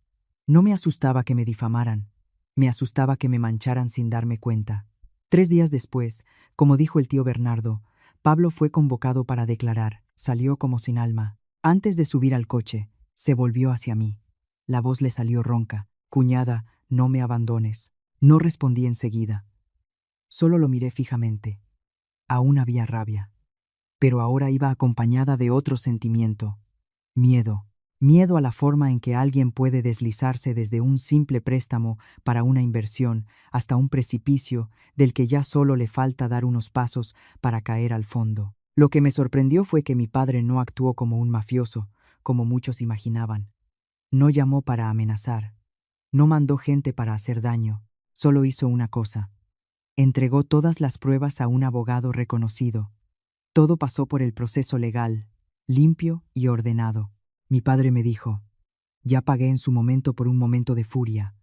No me asustaba que me difamaran, me asustaba que me mancharan sin darme cuenta. 3 días después, como dijo el tío Bernardo, Pablo fue convocado para declarar, salió como sin alma. Antes de subir al coche, se volvió hacia mí. La voz le salió ronca, cuñada, no me abandones. No respondí enseguida. Solo lo miré fijamente. Aún había rabia, pero ahora iba acompañada de otro sentimiento. Miedo. Miedo a la forma en que alguien puede deslizarse desde un simple préstamo para una inversión hasta un precipicio del que ya solo le falta dar unos pasos para caer al fondo. Lo que me sorprendió fue que mi padre no actuó como un mafioso, como muchos imaginaban. No llamó para amenazar. No mandó gente para hacer daño. Solo hizo una cosa. Entregó todas las pruebas a un abogado reconocido. Todo pasó por el proceso legal, limpio y ordenado. Mi padre me dijo, ya pagué en su momento por un momento de furia.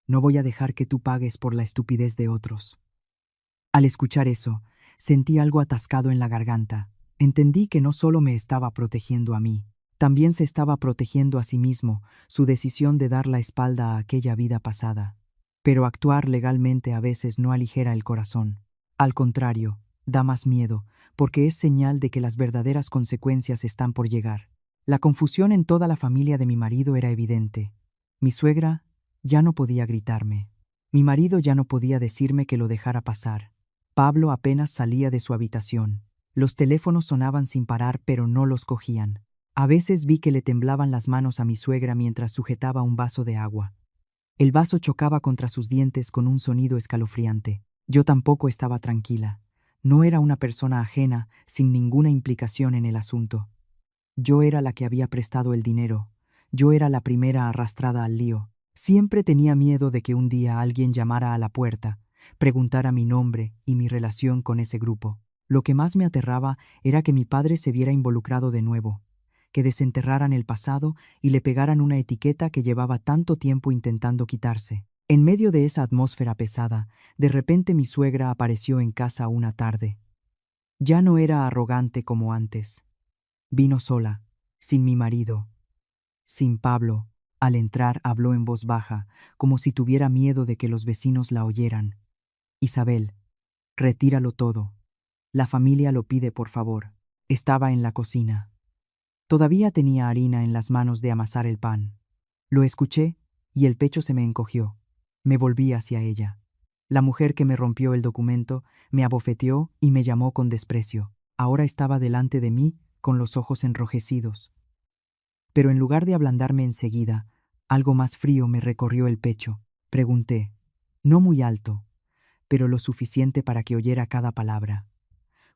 No voy a dejar que tú pagues por la estupidez de otros. Al escuchar eso, sentí algo atascado en la garganta. Entendí que no solo me estaba protegiendo a mí, también se estaba protegiendo a sí mismo, su decisión de dar la espalda a aquella vida pasada. Pero actuar legalmente a veces no aligera el corazón. Al contrario, da más miedo, porque es señal de que las verdaderas consecuencias están por llegar. La confusión en toda la familia de mi marido era evidente. Mi suegra ya no podía gritarme. Mi marido ya no podía decirme que lo dejara pasar. Pablo apenas salía de su habitación. Los teléfonos sonaban sin parar, pero no los cogían. A veces vi que le temblaban las manos a mi suegra mientras sujetaba un vaso de agua. El vaso chocaba contra sus dientes con un sonido escalofriante. Yo tampoco estaba tranquila. No era una persona ajena, sin ninguna implicación en el asunto. Yo era la que había prestado el dinero. Yo era la primera arrastrada al lío. Siempre tenía miedo de que un día alguien llamara a la puerta, preguntara mi nombre y mi relación con ese grupo. Lo que más me aterraba era que mi padre se viera involucrado de nuevo, que desenterraran el pasado y le pegaran una etiqueta que llevaba tanto tiempo intentando quitarse. En medio de esa atmósfera pesada, de repente mi suegra apareció en casa una tarde. Ya no era arrogante como antes. Vino sola, sin mi marido, sin Pablo. Al entrar habló en voz baja, como si tuviera miedo de que los vecinos la oyeran. Isabel, retíralo todo. La familia lo pide por favor. Estaba en la cocina. Todavía tenía harina en las manos de amasar el pan. Lo escuché y el pecho se me encogió. Me volví hacia ella. La mujer que me rompió el documento me abofeteó y me llamó con desprecio. Ahora estaba delante de mí con los ojos enrojecidos. Pero en lugar de ablandarme enseguida, algo más frío me recorrió el pecho. Pregunté, no muy alto, pero lo suficiente para que oyera cada palabra.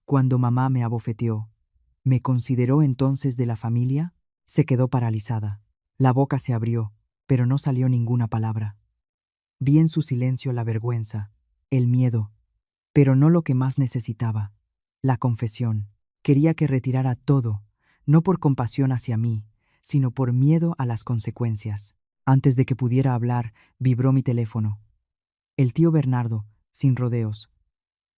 Cuando mamá me abofeteó, ¿me consideró entonces de la familia? Se quedó paralizada. La boca se abrió, pero no salió ninguna palabra. Vi en su silencio la vergüenza, el miedo, pero no lo que más necesitaba, la confesión. Quería que retirara todo, no por compasión hacia mí, sino por miedo a las consecuencias. Antes de que pudiera hablar, vibró mi teléfono. El tío Bernardo sin rodeos.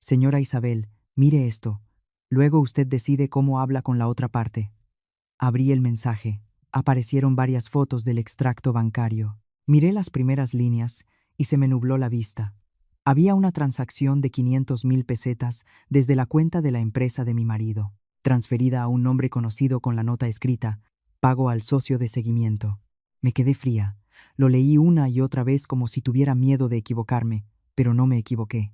Señora Isabel, mire esto. Luego usted decide cómo habla con la otra parte. Abrí el mensaje. Aparecieron varias fotos del extracto bancario. Miré las primeras líneas y se me nubló la vista. Había una transacción de 500,000 pesetas desde la cuenta de la empresa de mi marido, transferida a un nombre conocido con la nota escrita, pago al socio de seguimiento. Me quedé fría. Lo leí una y otra vez como si tuviera miedo de equivocarme, pero no me equivoqué.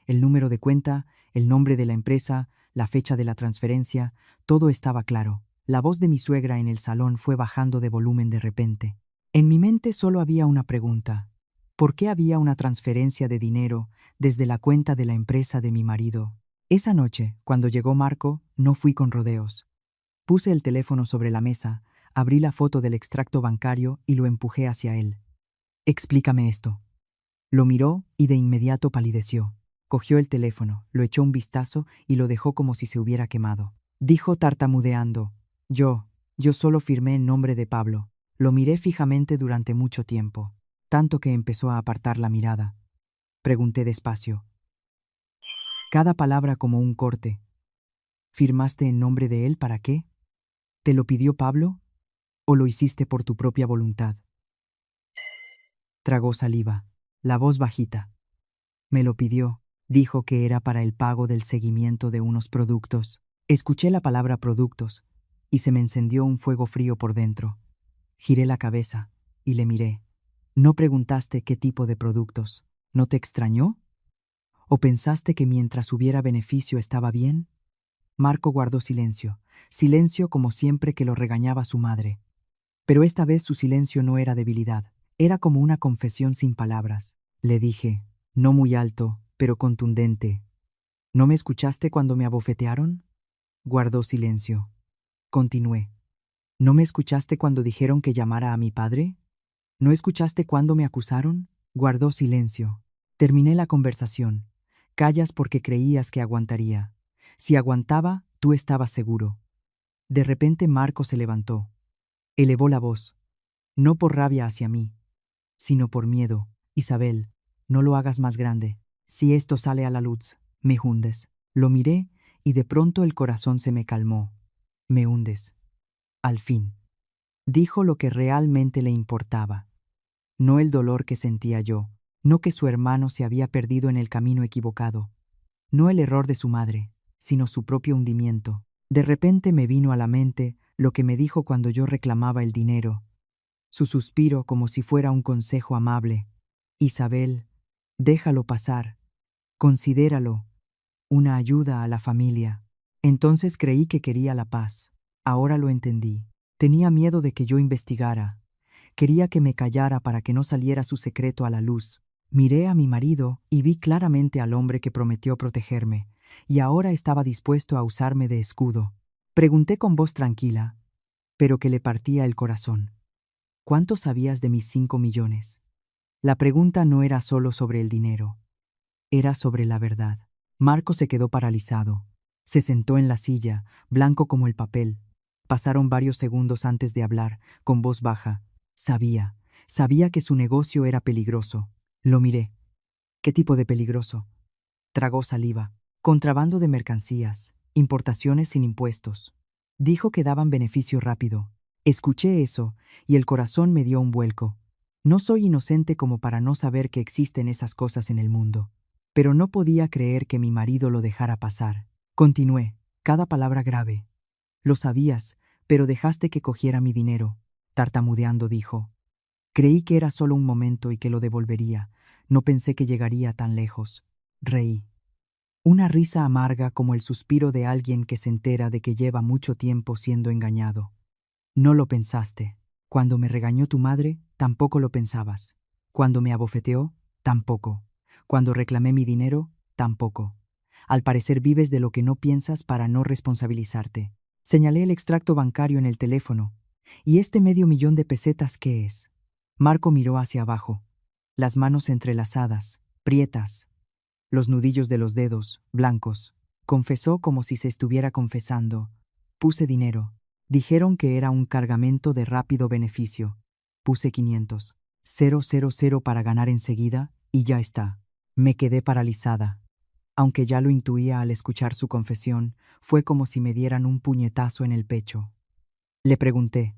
El número de cuenta, el nombre de la empresa, la fecha de la transferencia, todo estaba claro. La voz de mi suegra en el salón fue bajando de volumen de repente. En mi mente solo había una pregunta. ¿Por qué había una transferencia de dinero desde la cuenta de la empresa de mi marido? Esa noche, cuando llegó Marco, no fui con rodeos. Puse el teléfono sobre la mesa, abrí la foto del extracto bancario y lo empujé hacia él. Explícame esto. Lo miró y de inmediato palideció. Cogió el teléfono, lo echó un vistazo y lo dejó como si se hubiera quemado. Dijo tartamudeando: yo solo firmé en nombre de Pablo. Lo miré fijamente durante mucho tiempo, tanto que empezó a apartar la mirada. Pregunté despacio, cada palabra como un corte. ¿Firmaste en nombre de él para qué? ¿Te lo pidió Pablo? ¿O lo hiciste por tu propia voluntad? Tragó saliva, la voz bajita. Me lo pidió, dijo que era para el pago del seguimiento de unos productos. Escuché la palabra productos y se me encendió un fuego frío por dentro. Giré la cabeza y le miré. ¿No preguntaste qué tipo de productos? ¿No te extrañó? ¿O pensaste que mientras hubiera beneficio estaba bien? Marco guardó silencio, silencio como siempre que lo regañaba su madre. Pero esta vez su silencio no era debilidad, era como una confesión sin palabras. Le dije, no muy alto, pero contundente: ¿no me escuchaste cuando me abofetearon? Guardó silencio. Continué. ¿No me escuchaste cuando dijeron que llamara a mi padre? ¿No escuchaste cuando me acusaron? Guardó silencio. Terminé la conversación. Callas porque creías que aguantaría. Si aguantaba, tú estabas seguro. De repente Marco se levantó. Elevó la voz. No por rabia hacia mí, sino por miedo. Isabel, no lo hagas más grande. Si esto sale a la luz, me hundes. Lo miré y de pronto el corazón se me calmó. Me hundes. Al fin. Dijo lo que realmente le importaba. No el dolor que sentía yo, no que su hermano se había perdido en el camino equivocado, no el error de su madre, sino su propio hundimiento. De repente me vino a la mente lo que me dijo cuando yo reclamaba el dinero, su suspiro como si fuera un consejo amable. Isabel, déjalo pasar, considéralo, una ayuda a la familia. Entonces creí que quería la paz. Ahora lo entendí. Tenía miedo de que yo investigara. Quería que me callara para que no saliera su secreto a la luz. Miré a mi marido y vi claramente al hombre que prometió protegerme, y ahora estaba dispuesto a usarme de escudo. Pregunté con voz tranquila, pero que le partía el corazón: ¿cuánto sabías de mis 5 millones? La pregunta no era solo sobre el dinero, era sobre la verdad. Marco se quedó paralizado. Se sentó en la silla, blanco como el papel. Pasaron varios segundos antes de hablar, con voz baja. Sabía que su negocio era peligroso. Lo miré. ¿Qué tipo de peligroso? Tragó saliva. Contrabando de mercancías, importaciones sin impuestos. Dijo que daban beneficio rápido. Escuché eso y el corazón me dio un vuelco. No soy inocente como para no saber que existen esas cosas en el mundo. Pero no podía creer que mi marido lo dejara pasar. Continué, cada palabra grave. Lo sabías, pero dejaste que cogiera mi dinero. Tartamudeando dijo. Creí que era solo un momento y que lo devolvería. No pensé que llegaría tan lejos. Reí. Una risa amarga como el suspiro de alguien que se entera de que lleva mucho tiempo siendo engañado. No lo pensaste. Cuando me regañó tu madre, tampoco lo pensabas. Cuando me abofeteó, tampoco. Cuando reclamé mi dinero, tampoco. Al parecer vives de lo que no piensas para no responsabilizarte. Señalé el extracto bancario en el teléfono. ¿Y este $500,000 de pesetas qué es? Marco miró hacia abajo. Las manos entrelazadas, prietas. Los nudillos de los dedos, blancos. Confesó como si se estuviera confesando. Puse dinero. Dijeron que era un cargamento de rápido beneficio. Puse 500. 000 para ganar enseguida y ya está. Me quedé paralizada. Aunque ya lo intuía al escuchar su confesión, fue como si me dieran un puñetazo en el pecho. Le pregunté,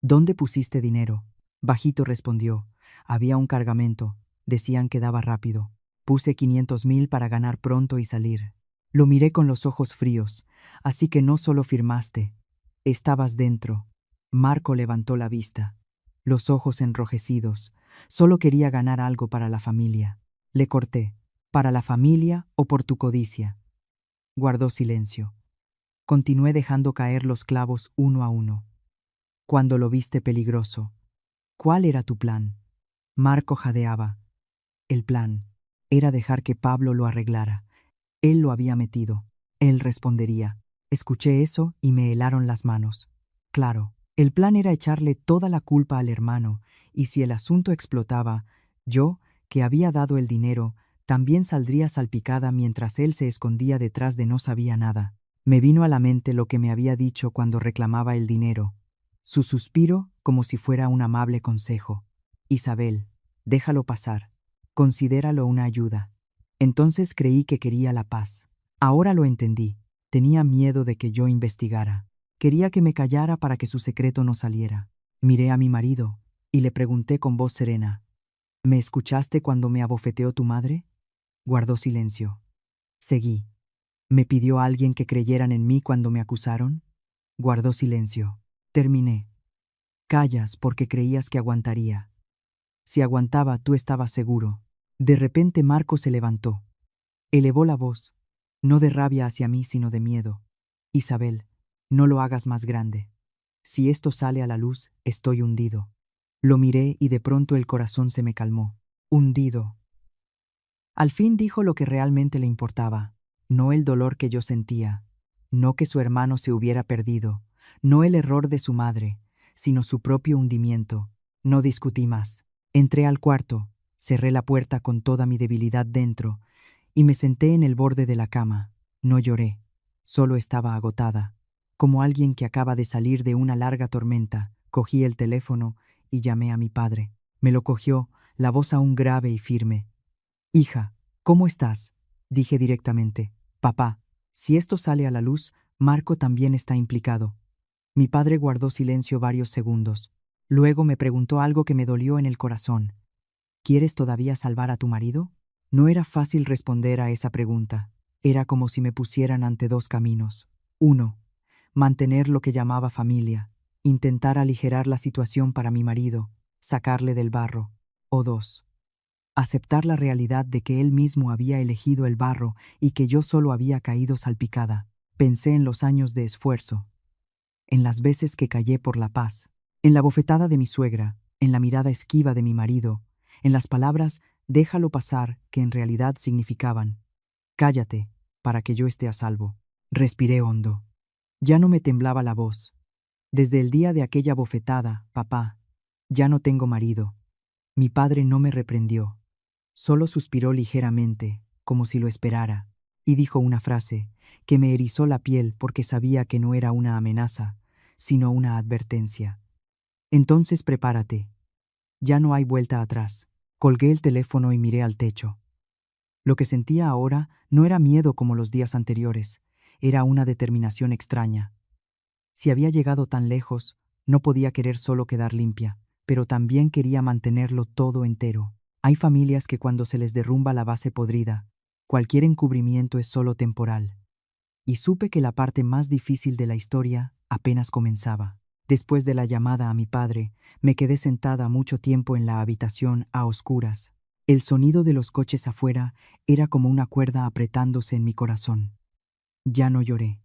¿dónde pusiste dinero? Bajito respondió, había un cargamento, decían que daba rápido. Puse 500,000 para ganar pronto y salir. Lo miré con los ojos fríos, así que no solo firmaste, estabas dentro. Marco levantó la vista, los ojos enrojecidos. Solo quería ganar algo para la familia. Le corté, ¿para la familia o por tu codicia? Guardó silencio. Continué dejando caer los clavos uno a uno. Cuando lo viste peligroso, ¿cuál era tu plan? Marco jadeaba. El plan era dejar que Pablo lo arreglara. Él lo había metido. Él respondería. Escuché eso y me helaron las manos. Claro, el plan era echarle toda la culpa al hermano, y si el asunto explotaba, yo, que había dado el dinero, también saldría salpicada mientras él se escondía detrás de no sabía nada. Me vino a la mente lo que me había dicho cuando reclamaba el dinero. Su suspiro como si fuera un amable consejo. Isabel, déjalo pasar. Considéralo una ayuda. Entonces creí que quería la paz. Ahora lo entendí. Tenía miedo de que yo investigara. Quería que me callara para que su secreto no saliera. Miré a mi marido y le pregunté con voz serena, ¿me escuchaste cuando me abofeteó tu madre? Guardó silencio. Seguí. ¿Me pidió alguien que creyeran en mí cuando me acusaron? Guardó silencio. Terminé. Callas porque creías que aguantaría. Si aguantaba, tú estabas seguro. De repente Marco se levantó. Elevó la voz, no de rabia hacia mí, sino de miedo. Isabel, no lo hagas más grande. Si esto sale a la luz, estoy hundido. Lo miré y de pronto el corazón se me calmó. Hundido. Al fin dijo lo que realmente le importaba, no el dolor que yo sentía, no que su hermano se hubiera perdido, no el error de su madre, sino su propio hundimiento. No discutí más. Entré al cuarto, cerré la puerta con toda mi debilidad dentro y me senté en el borde de la cama. No lloré, solo estaba agotada. Como alguien que acaba de salir de una larga tormenta, cogí el teléfono y llamé a mi padre. Me lo cogió, la voz aún grave y firme. Hija, ¿cómo estás? Dije directamente. Papá, si esto sale a la luz, Marco también está implicado. Mi padre guardó silencio varios segundos. Luego me preguntó algo que me dolió en el corazón. ¿Quieres todavía salvar a tu marido? No era fácil responder a esa pregunta. Era como si me pusieran ante dos caminos. Uno, mantener lo que llamaba familia, intentar aligerar la situación para mi marido, sacarle del barro. O dos, aceptar la realidad de que él mismo había elegido el barro y que yo solo había caído salpicada. Pensé en los años de esfuerzo, en las veces que callé por la paz, en la bofetada de mi suegra, en la mirada esquiva de mi marido, en las palabras «déjalo pasar» que en realidad significaban «cállate, para que yo esté a salvo». Respiré hondo. Ya no me temblaba la voz. Desde el día de aquella bofetada, papá, ya no tengo marido. Mi padre no me reprendió. Solo suspiró ligeramente, como si lo esperara, y dijo una frase que me erizó la piel porque sabía que no era una amenaza, sino una advertencia. Entonces prepárate. Ya no hay vuelta atrás. Colgué el teléfono y miré al techo. Lo que sentía ahora no era miedo como los días anteriores, era una determinación extraña. Si había llegado tan lejos, no podía querer solo quedar limpia, pero también quería mantenerlo todo entero. Hay familias que cuando se les derrumba la base podrida, cualquier encubrimiento es solo temporal. Y supe que la parte más difícil de la historia apenas comenzaba. Después de la llamada a mi padre, me quedé sentada mucho tiempo en la habitación a oscuras. El sonido de los coches afuera era como una cuerda apretándose en mi corazón. Ya no lloré.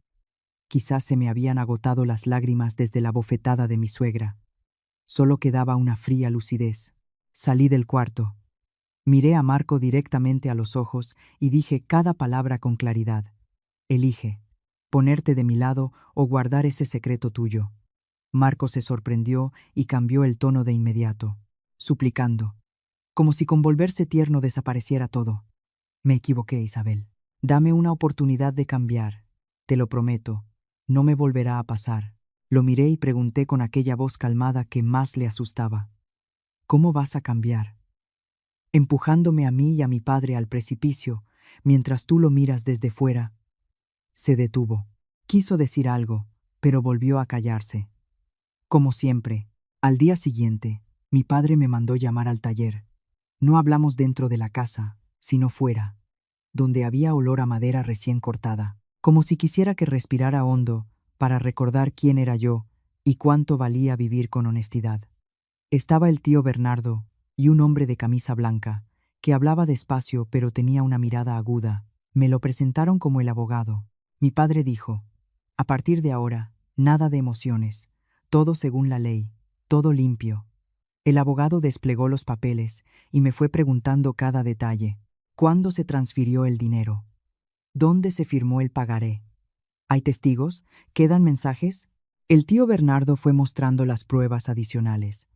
Quizás se me habían agotado las lágrimas desde la bofetada de mi suegra. Solo quedaba una fría lucidez. Salí del cuarto. Miré a Marco directamente a los ojos y dije cada palabra con claridad. Elige, ponerte de mi lado o guardar ese secreto tuyo. Marco se sorprendió y cambió el tono de inmediato, suplicando, como si con volverse tierno desapareciera todo. Me equivoqué, Isabel. Dame una oportunidad de cambiar. Te lo prometo, no me volverá a pasar. Lo miré y pregunté con aquella voz calmada que más le asustaba. ¿Cómo vas a cambiar? empujándome a mí y a mi padre al precipicio, mientras tú lo miras desde fuera. Se detuvo. Quiso decir algo, pero volvió a callarse. Como siempre, al día siguiente, mi padre me mandó llamar al taller. No hablamos dentro de la casa, sino fuera, donde había olor a madera recién cortada, como si quisiera que respirara hondo para recordar quién era yo y cuánto valía vivir con honestidad. Estaba el tío Bernardo y un hombre de camisa blanca, que hablaba despacio pero tenía una mirada aguda. Me lo presentaron como el abogado. Mi padre dijo: a partir de ahora, nada de emociones, todo según la ley, todo limpio. El abogado desplegó los papeles y me fue preguntando cada detalle. ¿Cuándo se transfirió el dinero? ¿Dónde se firmó el pagaré? ¿Hay testigos? ¿Quedan mensajes? El tío Bernardo fue mostrando las pruebas adicionales.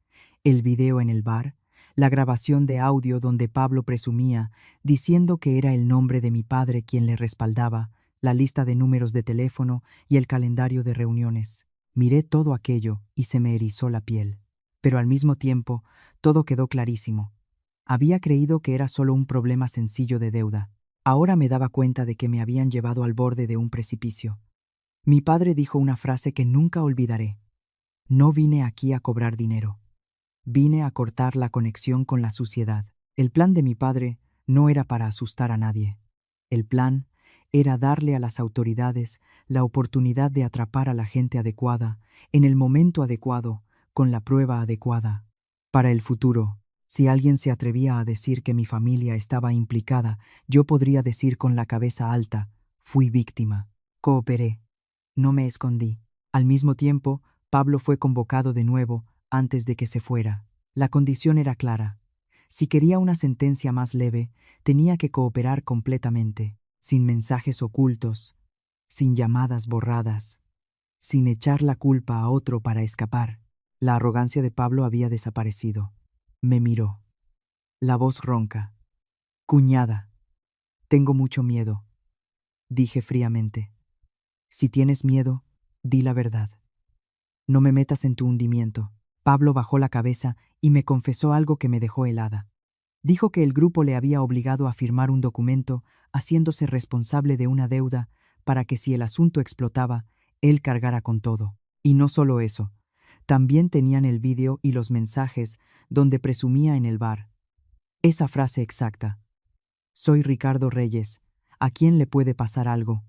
El video en el bar, la grabación de audio donde Pablo presumía, diciendo que era el nombre de mi padre quien le respaldaba, la lista de números de teléfono y el calendario de reuniones. Miré todo aquello y se me erizó la piel. Pero al mismo tiempo, todo quedó clarísimo. Había creído que era solo un problema sencillo de deuda. Ahora me daba cuenta de que me habían llevado al borde de un precipicio. Mi padre dijo una frase que nunca olvidaré. No vine aquí a cobrar dinero. Vine a cortar la conexión con la suciedad. El plan de mi padre no era para asustar a nadie. El plan era darle a las autoridades la oportunidad de atrapar a la gente adecuada, en el momento adecuado, con la prueba adecuada. Para el futuro, si alguien se atrevía a decir que mi familia estaba implicada, yo podría decir con la cabeza alta: fui víctima. Cooperé. No me escondí. Al mismo tiempo, Pablo fue convocado de nuevo antes de que se fuera. La condición era clara. Si quería una sentencia más leve, tenía que cooperar completamente, sin mensajes ocultos, sin llamadas borradas, sin echar la culpa a otro para escapar. La arrogancia de Pablo había desaparecido. Me miró. La voz ronca. Cuñada, tengo mucho miedo, dije fríamente. Si tienes miedo, di la verdad. No me metas en tu hundimiento. Pablo bajó la cabeza y me confesó algo que me dejó helada. Dijo que el grupo le había obligado a firmar un documento haciéndose responsable de una deuda para que si el asunto explotaba, él cargara con todo. Y no solo eso, también tenían el vídeo y los mensajes donde presumía en el bar. Esa frase exacta. Soy Ricardo Reyes. ¿A quién le puede pasar algo?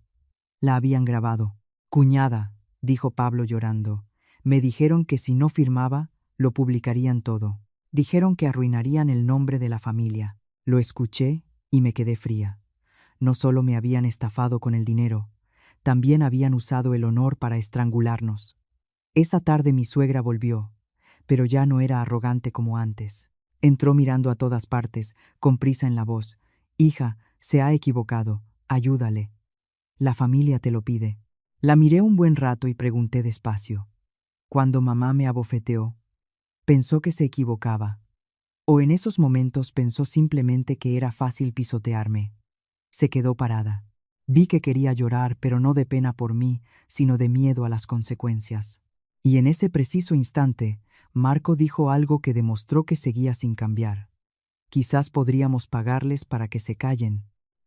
La habían grabado. Cuñada, dijo Pablo llorando. Me dijeron que si no firmaba, lo publicarían todo. Dijeron que arruinarían el nombre de la familia. Lo escuché y me quedé fría. No solo me habían estafado con el dinero, también habían usado el honor para estrangularnos. Esa tarde mi suegra volvió, pero ya no era arrogante como antes. Entró mirando a todas partes, con prisa en la voz. Hija, se ha equivocado, ayúdale. La familia te lo pide. La miré un buen rato y pregunté despacio. Cuando mamá me abofeteó, ¿pensó que se equivocaba? ¿O en esos momentos pensó simplemente que era fácil pisotearme? Se quedó parada. Vi que quería llorar, pero no de pena por mí, sino de miedo a las consecuencias. Y en ese preciso instante, Marco dijo algo que demostró que seguía sin cambiar. Quizás podríamos pagarles para que se callen.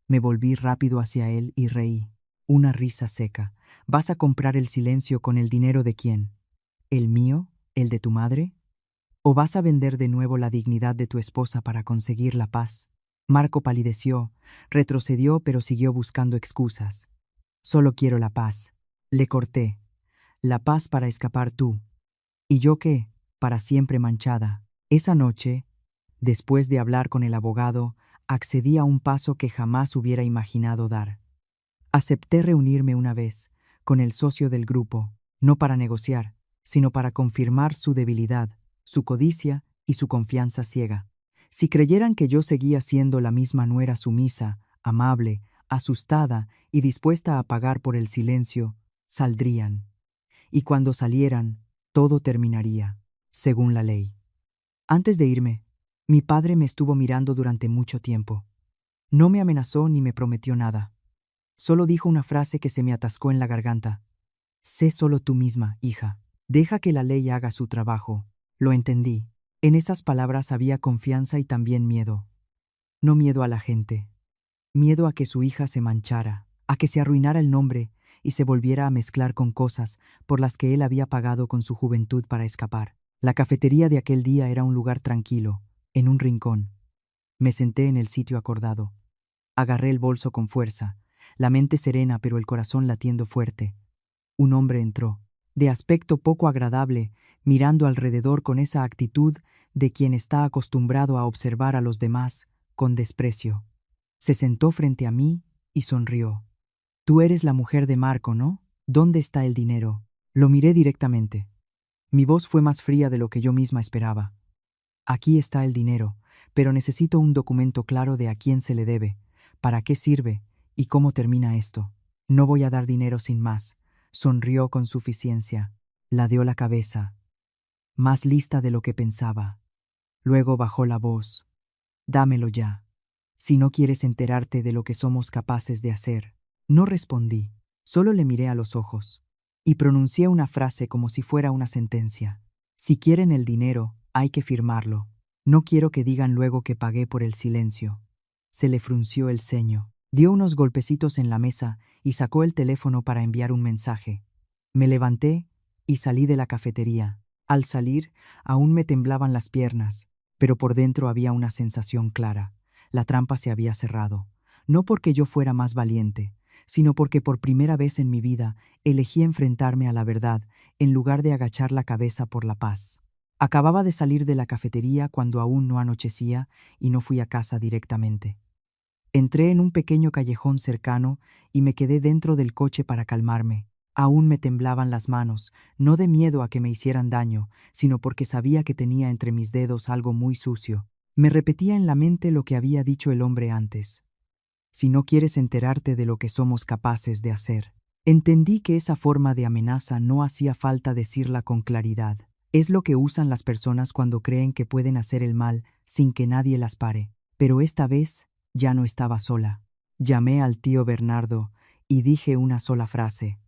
Me volví rápido hacia él y reí. Una risa seca. ¿Vas a comprar el silencio con el dinero de quién? ¿El mío? ¿El de tu madre? ¿O vas a vender de nuevo la dignidad de tu esposa para conseguir la paz? Marco palideció, retrocedió, pero siguió buscando excusas. Solo quiero la paz. Le corté. La paz para escapar tú. ¿Y yo qué? Para siempre manchada. Esa noche, después de hablar con el abogado, accedí a un paso que jamás hubiera imaginado dar. Acepté reunirme una vez con el socio del grupo, no para negociar, sino para confirmar su debilidad, su codicia y su confianza ciega. Si creyeran que yo seguía siendo la misma nuera sumisa, amable, asustada y dispuesta a pagar por el silencio, saldrían. Y cuando salieran, todo terminaría, según la ley. Antes de irme, mi padre me estuvo mirando durante mucho tiempo. No me amenazó ni me prometió nada. Solo dijo una frase que se me atascó en la garganta. Sé solo tú misma, hija. Deja que la ley haga su trabajo. Lo entendí. En esas palabras había confianza y también miedo. No miedo a la gente. Miedo a que su hija se manchara, a que se arruinara el nombre y se volviera a mezclar con cosas por las que él había pagado con su juventud para escapar. La cafetería de aquel día era un lugar tranquilo, en un rincón. Me senté en el sitio acordado. Agarré el bolso con fuerza, la mente serena pero el corazón latiendo fuerte. Un hombre entró, de aspecto poco agradable, mirando alrededor con esa actitud de quien está acostumbrado a observar a los demás con desprecio. Se sentó frente a mí y sonrió. Tú eres la mujer de Marco, ¿no? ¿Dónde está el dinero? Lo miré directamente. Mi voz fue más fría de lo que yo misma esperaba. Aquí está el dinero, pero necesito un documento claro de a quién se le debe, para qué sirve y cómo termina esto. No voy a dar dinero sin más. Sonrió con suficiencia. Ladeó la cabeza, más lista de lo que pensaba. Luego bajó la voz. Dámelo ya. Si no quieres enterarte de lo que somos capaces de hacer. No respondí, solo le miré a los ojos. Y pronuncié una frase como si fuera una sentencia. Si quieren el dinero, hay que firmarlo. No quiero que digan luego que pagué por el silencio. Se le frunció el ceño. Dio unos golpecitos en la mesa y sacó el teléfono para enviar un mensaje. Me levanté y salí de la cafetería. Al salir, aún me temblaban las piernas, pero por dentro había una sensación clara. La trampa se había cerrado. No porque yo fuera más valiente, sino porque por primera vez en mi vida elegí enfrentarme a la verdad en lugar de agachar la cabeza por la paz. Acababa de salir de la cafetería cuando aún no anochecía y no fui a casa directamente. Entré en un pequeño callejón cercano y me quedé dentro del coche para calmarme. Aún me temblaban las manos, no de miedo a que me hicieran daño, sino porque sabía que tenía entre mis dedos algo muy sucio. Me repetía en la mente lo que había dicho el hombre antes. Si no quieres enterarte de lo que somos capaces de hacer. Entendí que esa forma de amenaza no hacía falta decirla con claridad. Es lo que usan las personas cuando creen que pueden hacer el mal sin que nadie las pare. Pero esta vez ya no estaba sola. Llamé al tío Bernardo y dije una sola frase.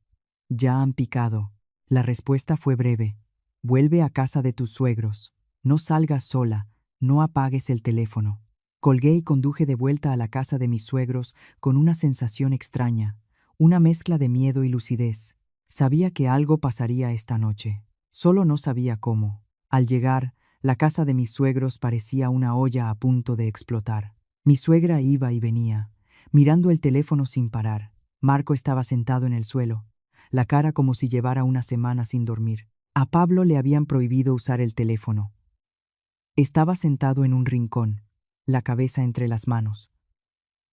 Ya han picado. La respuesta fue breve. Vuelve a casa de tus suegros. No salgas sola. No apagues el teléfono. Colgué y conduje de vuelta a la casa de mis suegros con una sensación extraña, una mezcla de miedo y lucidez. Sabía que algo pasaría esta noche. Solo no sabía cómo. Al llegar, la casa de mis suegros parecía una olla a punto de explotar. Mi suegra iba y venía, mirando el teléfono sin parar. Marco estaba sentado en el suelo, la cara como si llevara una semana sin dormir. A Pablo le habían prohibido usar el teléfono. Estaba sentado en un rincón, la cabeza entre las manos.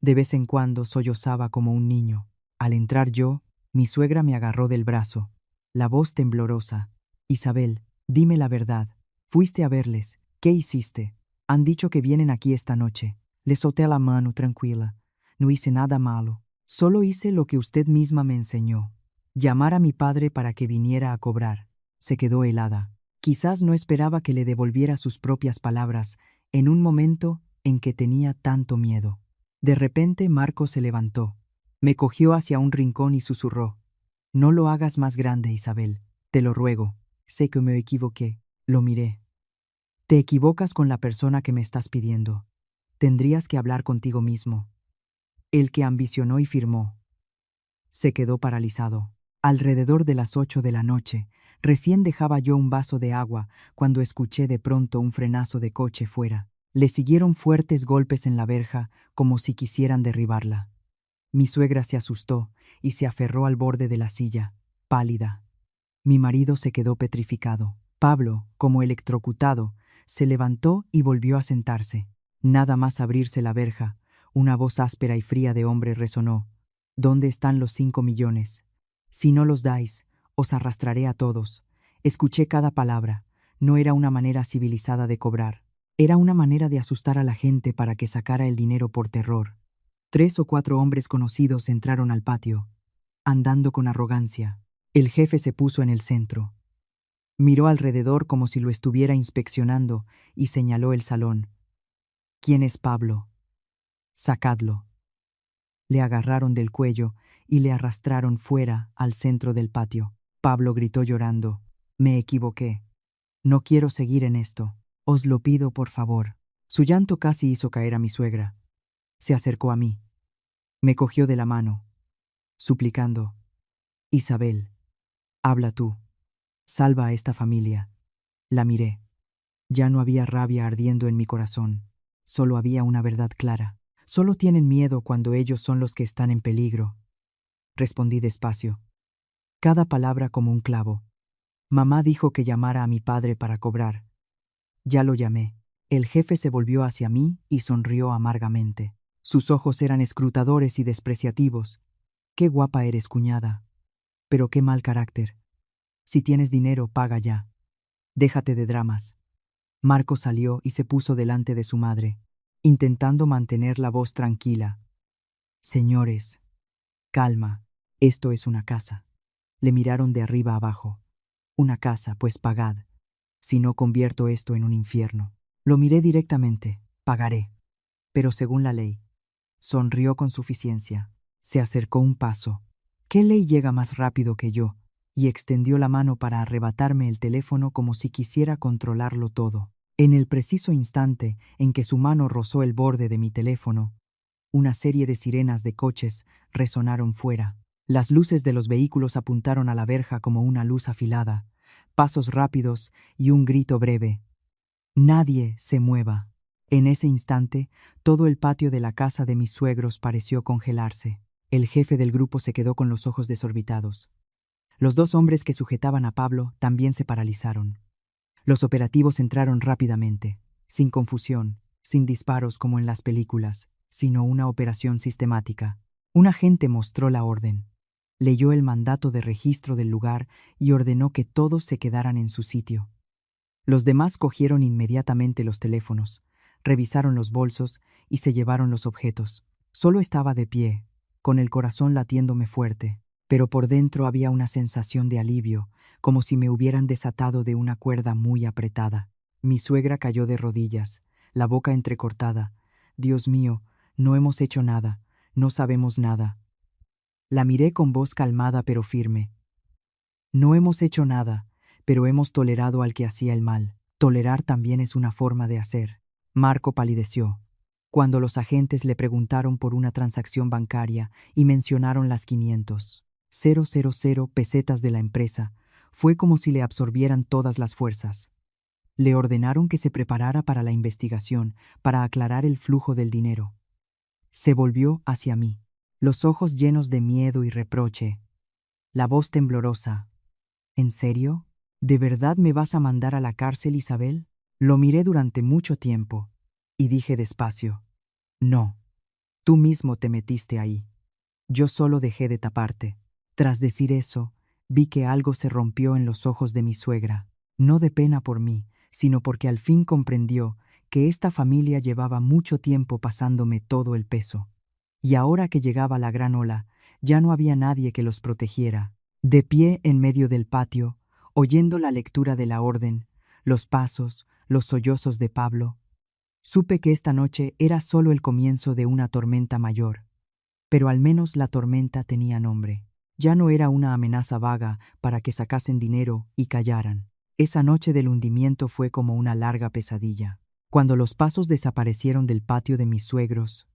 De vez en cuando sollozaba como un niño. Al entrar yo, mi suegra me agarró del brazo, la voz temblorosa. Isabel, dime la verdad. Fuiste a verles. ¿Qué hiciste? Han dicho que vienen aquí esta noche. Le solté la mano tranquila. No hice nada malo. Solo hice lo que usted misma me enseñó. Llamar a mi padre para que viniera a cobrar. Se quedó helada. Quizás no esperaba que le devolviera sus propias palabras en un momento en que tenía tanto miedo. De repente Marco se levantó. Me cogió hacia un rincón y susurró. No lo hagas más grande, Isabel. Te lo ruego. Sé que me equivoqué. Lo miré. Te equivocas con la persona que me estás pidiendo. Tendrías que hablar contigo mismo. El que ambicionó y firmó. Se quedó paralizado. Alrededor de las 8 de la noche, recién dejaba yo un vaso de agua cuando escuché de pronto un frenazo de coche fuera. Le siguieron fuertes golpes en la verja como si quisieran derribarla. Mi suegra se asustó y se aferró al borde de la silla, pálida. Mi marido se quedó petrificado. Pablo, como electrocutado, se levantó y volvió a sentarse. Nada más abrirse la verja, una voz áspera y fría de hombre resonó. ¿Dónde están los 5 millones? Si no los dais, os arrastraré a todos. Escuché cada palabra. No era una manera civilizada de cobrar. Era una manera de asustar a la gente para que sacara el dinero por terror. 3 o 4 hombres conocidos entraron al patio, andando con arrogancia. El jefe se puso en el centro. Miró alrededor como si lo estuviera inspeccionando y señaló el salón. ¿Quién es Pablo? Sacadlo. Le agarraron del cuello y le arrastraron fuera al centro del patio. Pablo gritó llorando. Me equivoqué. No quiero seguir en esto. Os lo pido por favor. Su llanto casi hizo caer a mi suegra. Se acercó a mí. Me cogió de la mano, suplicando: Isabel, habla tú. Salva a esta familia. La miré. Ya no había rabia ardiendo en mi corazón. Solo había una verdad clara. Solo tienen miedo cuando ellos son los que están en peligro. Respondí despacio, cada palabra como un clavo. Mamá dijo que llamara a mi padre para cobrar. Ya lo llamé. El jefe se volvió hacia mí y sonrió amargamente. Sus ojos eran escrutadores y despreciativos. Qué guapa eres, cuñada. Pero qué mal carácter. Si tienes dinero, paga ya. Déjate de dramas. Marco salió y se puso delante de su madre, intentando mantener la voz tranquila. Señores, calma, esto es una casa. Le miraron de arriba abajo. Una casa, pues pagad. Si no, convierto esto en un infierno. Lo miré directamente. Pagaré. Pero según la ley. Sonrió con suficiencia. Se acercó un paso. ¿Qué ley llega más rápido que yo? Y extendió la mano para arrebatarme el teléfono como si quisiera controlarlo todo. En el preciso instante en que su mano rozó el borde de mi teléfono, una serie de sirenas de coches resonaron fuera. Las luces de los vehículos apuntaron a la verja como una luz afilada, pasos rápidos y un grito breve. Nadie se mueva. En ese instante, todo el patio de la casa de mis suegros pareció congelarse. El jefe del grupo se quedó con los ojos desorbitados. Los dos hombres que sujetaban a Pablo también se paralizaron. Los operativos entraron rápidamente, sin confusión, sin disparos como en las películas, sino una operación sistemática. Un agente mostró la orden. Leyó el mandato de registro del lugar y ordenó que todos se quedaran en su sitio. Los demás cogieron inmediatamente los teléfonos, revisaron los bolsos y se llevaron los objetos. Solo estaba de pie, con el corazón latiéndome fuerte, pero por dentro había una sensación de alivio, como si me hubieran desatado de una cuerda muy apretada. Mi suegra cayó de rodillas, la boca entrecortada. Dios mío, no hemos hecho nada, no sabemos nada. La miré con voz calmada pero firme. No hemos hecho nada, pero hemos tolerado al que hacía el mal. Tolerar también es una forma de hacer. Marco palideció. Cuando los agentes le preguntaron por una transacción bancaria y mencionaron las 500,000 pesetas de la empresa, fue como si le absorbieran todas las fuerzas. Le ordenaron que se preparara para la investigación, para aclarar el flujo del dinero. Se volvió hacia mí, los ojos llenos de miedo y reproche, la voz temblorosa. ¿En serio? ¿De verdad me vas a mandar a la cárcel, Isabel? Lo miré durante mucho tiempo y dije despacio: no, tú mismo te metiste ahí. Yo solo dejé de taparte. Tras decir eso, vi que algo se rompió en los ojos de mi suegra, no de pena por mí, sino porque al fin comprendió que esta familia llevaba mucho tiempo pasándome todo el peso. Y ahora que llegaba la gran ola, ya no había nadie que los protegiera. De pie en medio del patio, oyendo la lectura de la orden, los pasos, los sollozos de Pablo, supe que esta noche era solo el comienzo de una tormenta mayor. Pero al menos la tormenta tenía nombre. Ya no era una amenaza vaga para que sacasen dinero y callaran. Esa noche del hundimiento fue como una larga pesadilla. Cuando los pasos desaparecieron del patio de mis suegros,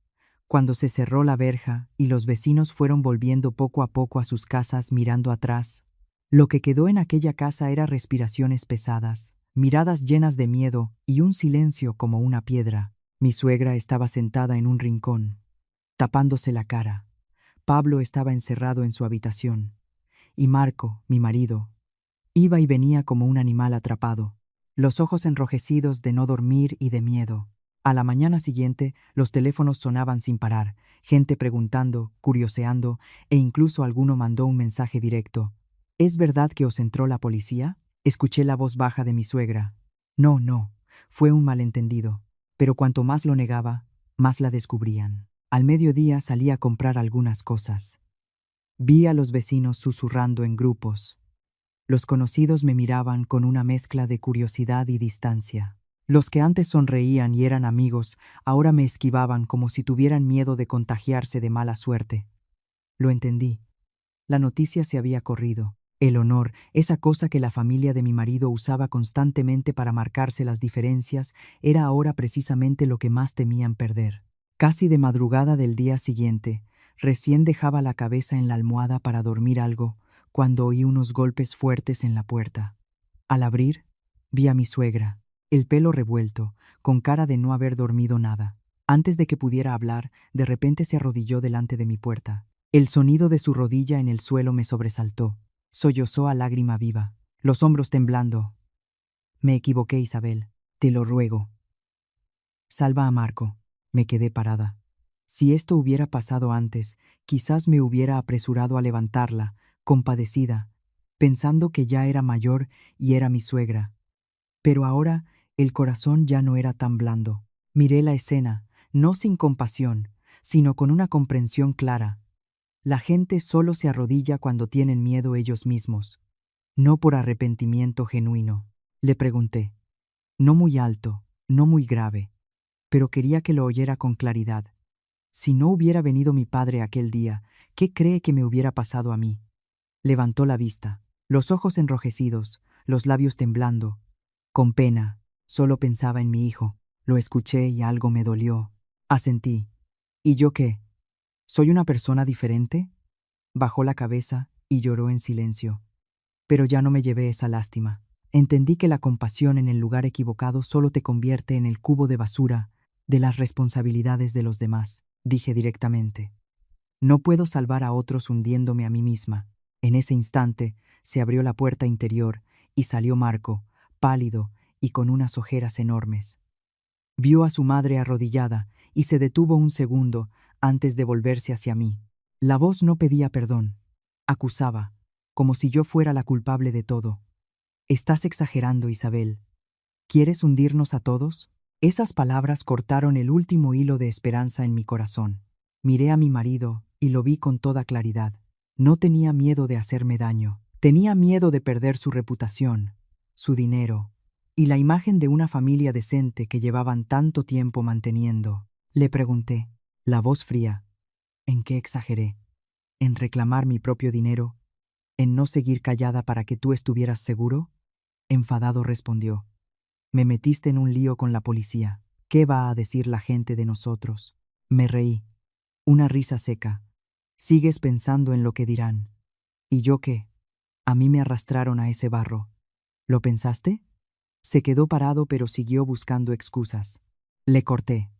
cuando se cerró la verja y los vecinos fueron volviendo poco a poco a sus casas mirando atrás, lo que quedó en aquella casa era respiraciones pesadas, miradas llenas de miedo y un silencio como una piedra. Mi suegra estaba sentada en un rincón, tapándose la cara. Pablo estaba encerrado en su habitación. Y Marco, mi marido, iba y venía como un animal atrapado, los ojos enrojecidos de no dormir y de miedo. A la mañana siguiente, los teléfonos sonaban sin parar, gente preguntando, curioseando, e incluso alguno mandó un mensaje directo. ¿Es verdad que os entró la policía? Escuché la voz baja de mi suegra. No, no, fue un malentendido. Pero cuanto más lo negaba, más la descubrían. Al mediodía salí a comprar algunas cosas. Vi a los vecinos susurrando en grupos. Los conocidos me miraban con una mezcla de curiosidad y distancia. Los que antes sonreían y eran amigos, ahora me esquivaban como si tuvieran miedo de contagiarse de mala suerte. Lo entendí. La noticia se había corrido. El honor, esa cosa que la familia de mi marido usaba constantemente para marcarse las diferencias, era ahora precisamente lo que más temían perder. Casi de madrugada del día siguiente, recién dejaba la cabeza en la almohada para dormir algo, cuando oí unos golpes fuertes en la puerta. Al abrir, vi a mi suegra, el pelo revuelto, con cara de no haber dormido nada. Antes de que pudiera hablar, de repente se arrodilló delante de mi puerta. El sonido de su rodilla en el suelo me sobresaltó. Sollozó a lágrima viva, los hombros temblando. Me equivoqué, Isabel. Te lo ruego. Salva a Marco. Me quedé parada. Si esto hubiera pasado antes, quizás me hubiera apresurado a levantarla, compadecida, pensando que ya era mayor y era mi suegra. Pero ahora el corazón ya no era tan blando. Miré la escena, no sin compasión, sino con una comprensión clara. La gente solo se arrodilla cuando tienen miedo ellos mismos, no por arrepentimiento genuino. Le pregunté, no muy alto, no muy grave, pero quería que lo oyera con claridad. Si no hubiera venido mi padre aquel día, ¿qué cree que me hubiera pasado a mí? Levantó la vista, los ojos enrojecidos, los labios temblando. Con pena, solo pensaba en mi hijo. Lo escuché y algo me dolió. Asentí. ¿Y yo qué? ¿Soy una persona diferente? Bajó la cabeza y lloró en silencio. Pero ya no me llevé esa lástima. Entendí que la compasión en el lugar equivocado solo te convierte en el cubo de basura de las responsabilidades de los demás. Dije directamente. No puedo salvar a otros hundiéndome a mí misma. En ese instante se abrió la puerta interior y salió Marco, pálido y con unas ojeras enormes. Vio a su madre arrodillada y se detuvo un segundo antes de volverse hacia mí. La voz no pedía perdón, acusaba, como si yo fuera la culpable de todo. Estás exagerando, Isabel. ¿Quieres hundirnos a todos? Esas palabras cortaron el último hilo de esperanza en mi corazón. Miré a mi marido y lo vi con toda claridad. No tenía miedo de hacerme daño. Tenía miedo de perder su reputación, su dinero y la imagen de una familia decente que llevaban tanto tiempo manteniendo. Le pregunté, la voz fría, ¿en qué exageré? ¿En reclamar mi propio dinero? ¿En no seguir callada para que tú estuvieras seguro? Enfadado respondió, me metiste en un lío con la policía. ¿Qué va a decir la gente de nosotros? Me reí. Una risa seca. Sigues pensando en lo que dirán. ¿Y yo qué? A mí me arrastraron a ese barro. ¿Lo pensaste? Se quedó parado pero siguió buscando excusas. Le corté.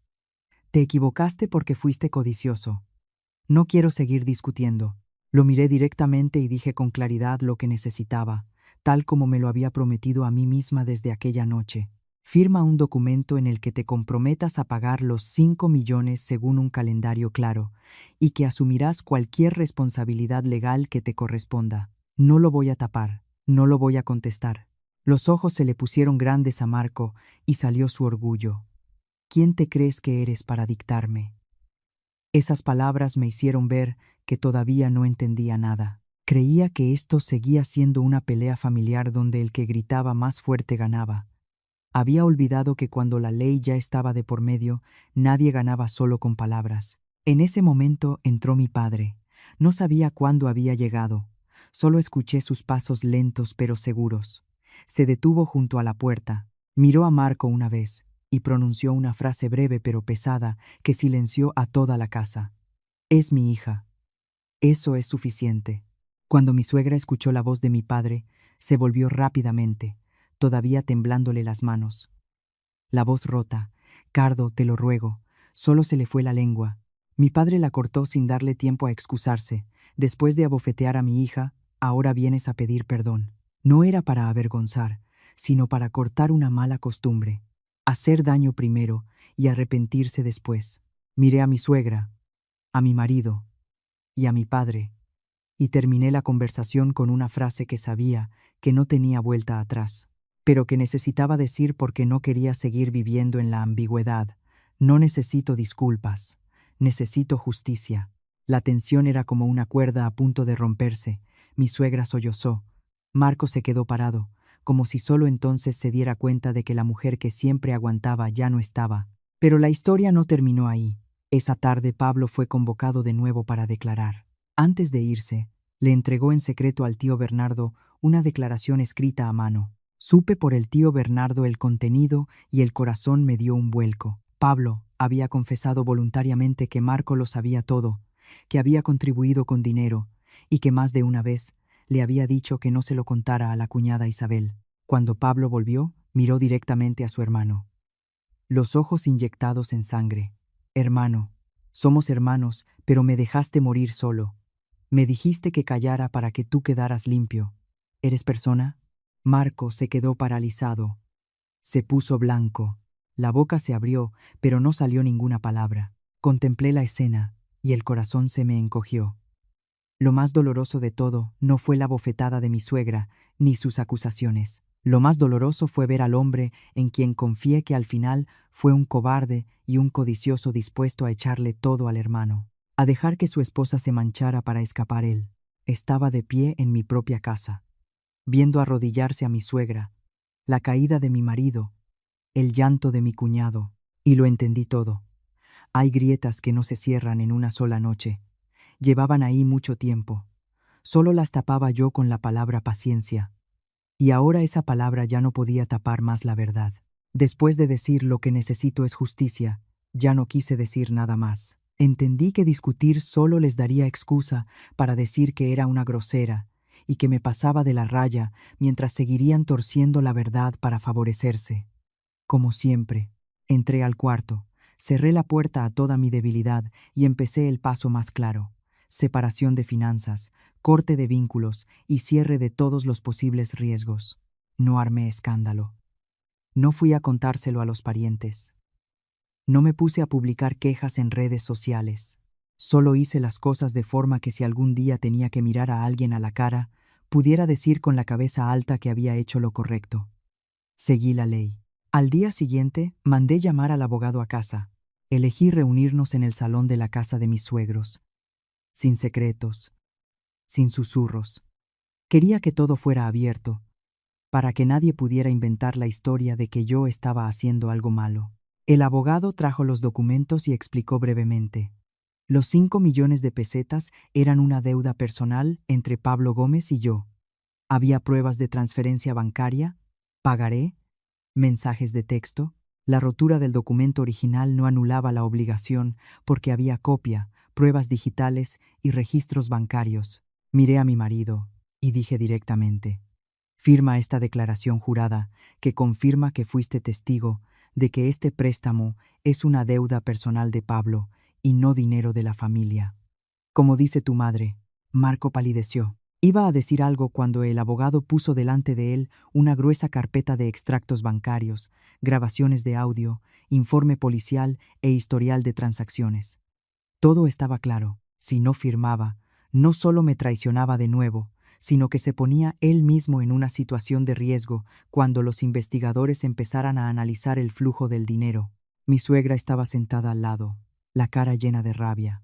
Te equivocaste porque fuiste codicioso. No quiero seguir discutiendo. Lo miré directamente y dije con claridad lo que necesitaba, tal como me lo había prometido a mí misma desde aquella noche. Firma un documento en el que te comprometas a pagar los 5 millones según un calendario claro, y que asumirás cualquier responsabilidad legal que te corresponda. No lo voy a tapar, no lo voy a contestar. Los ojos se le pusieron grandes a Marco y salió su orgullo. ¿Quién te crees que eres para dictarme? Esas palabras me hicieron ver que todavía no entendía nada. Creía que esto seguía siendo una pelea familiar donde el que gritaba más fuerte ganaba. Había olvidado que cuando la ley ya estaba de por medio, nadie ganaba solo con palabras. En ese momento entró mi padre. No sabía cuándo había llegado. Solo escuché sus pasos lentos pero seguros. Se detuvo junto a la puerta, miró a Marco una vez y pronunció una frase breve pero pesada que silenció a toda la casa. Es mi hija. Eso es suficiente. Cuando mi suegra escuchó la voz de mi padre, se volvió rápidamente, todavía temblándole las manos. La voz rota. Cardo, te lo ruego. Solo se le fue la lengua. Mi padre la cortó sin darle tiempo a excusarse. Después de abofetear a mi hija, ahora vienes a pedir perdón. No era para avergonzar, sino para cortar una mala costumbre. Hacer daño primero y arrepentirse después. Miré a mi suegra, a mi marido y a mi padre, y terminé la conversación con una frase que sabía que no tenía vuelta atrás, pero que necesitaba decir porque no quería seguir viviendo en la ambigüedad. No necesito disculpas, necesito justicia. La tensión era como una cuerda a punto de romperse. Mi suegra sollozó. Marco se quedó parado, como si solo entonces se diera cuenta de que la mujer que siempre aguantaba ya no estaba. Pero la historia no terminó ahí. Esa tarde Pablo fue convocado de nuevo para declarar. Antes de irse, le entregó en secreto al tío Bernardo una declaración escrita a mano. Supe por el tío Bernardo el contenido y el corazón me dio un vuelco. Pablo, había confesado voluntariamente que Marco lo sabía todo, que había contribuido con dinero y que más de una vez le había dicho que no se lo contara a la cuñada Isabel. Cuando Pablo volvió, miró directamente a su hermano, los ojos inyectados en sangre. Hermano, somos hermanos, pero me dejaste morir solo. Me dijiste que callara para que tú quedaras limpio. ¿Eres persona? Marco se quedó paralizado. Se puso blanco. La boca se abrió, pero no salió ninguna palabra. Contemplé la escena, y el corazón se me encogió. Lo más doloroso de todo no fue la bofetada de mi suegra, ni sus acusaciones. Lo más doloroso fue ver al hombre en quien confié que al final fue un cobarde y un codicioso dispuesto a echarle todo al hermano, a dejar que su esposa se manchara para escapar él. Estaba de pie en mi propia casa, viendo arrodillarse a mi suegra, la caída de mi marido, el llanto de mi cuñado, y lo entendí todo. Hay grietas que no se cierran en una sola noche. Llevaban ahí mucho tiempo. Solo las tapaba yo con la palabra paciencia. Y ahora esa palabra ya no podía tapar más la verdad. Después de decir lo que necesito es justicia, ya no quise decir nada más. Entendí que discutir solo les daría excusa para decir que era una grosera y que me pasaba de la raya mientras seguirían torciendo la verdad para favorecerse. Como siempre, entré al cuarto, cerré la puerta a toda mi debilidad y empecé el paso más claro: separación de finanzas, corte de vínculos y cierre de todos los posibles riesgos. No armé escándalo. No fui a contárselo a los parientes. No me puse a publicar quejas en redes sociales. Solo hice las cosas de forma que si algún día tenía que mirar a alguien a la cara, pudiera decir con la cabeza alta que había hecho lo correcto. Seguí la ley. Al día siguiente, mandé llamar al abogado a casa. Elegí reunirnos en el salón de la casa de mis suegros. Sin secretos, sin susurros. Quería que todo fuera abierto, para que nadie pudiera inventar la historia de que yo estaba haciendo algo malo. El abogado trajo los documentos y explicó brevemente. Los 5 millones de pesetas eran una deuda personal entre Pablo Gómez y yo. Había pruebas de transferencia bancaria, pagaré, mensajes de texto. La rotura del documento original no anulaba la obligación porque había copia, pruebas digitales y registros bancarios. Miré a mi marido y dije directamente: firma esta declaración jurada que confirma que fuiste testigo de que este préstamo es una deuda personal de Pablo y no dinero de la familia. Como dice tu madre. Marco palideció. Iba a decir algo cuando el abogado puso delante de él una gruesa carpeta de extractos bancarios, grabaciones de audio, informe policial e historial de transacciones. Todo estaba claro. Si no firmaba, no solo me traicionaba de nuevo, sino que se ponía él mismo en una situación de riesgo cuando los investigadores empezaran a analizar el flujo del dinero. Mi suegra estaba sentada al lado, la cara llena de rabia.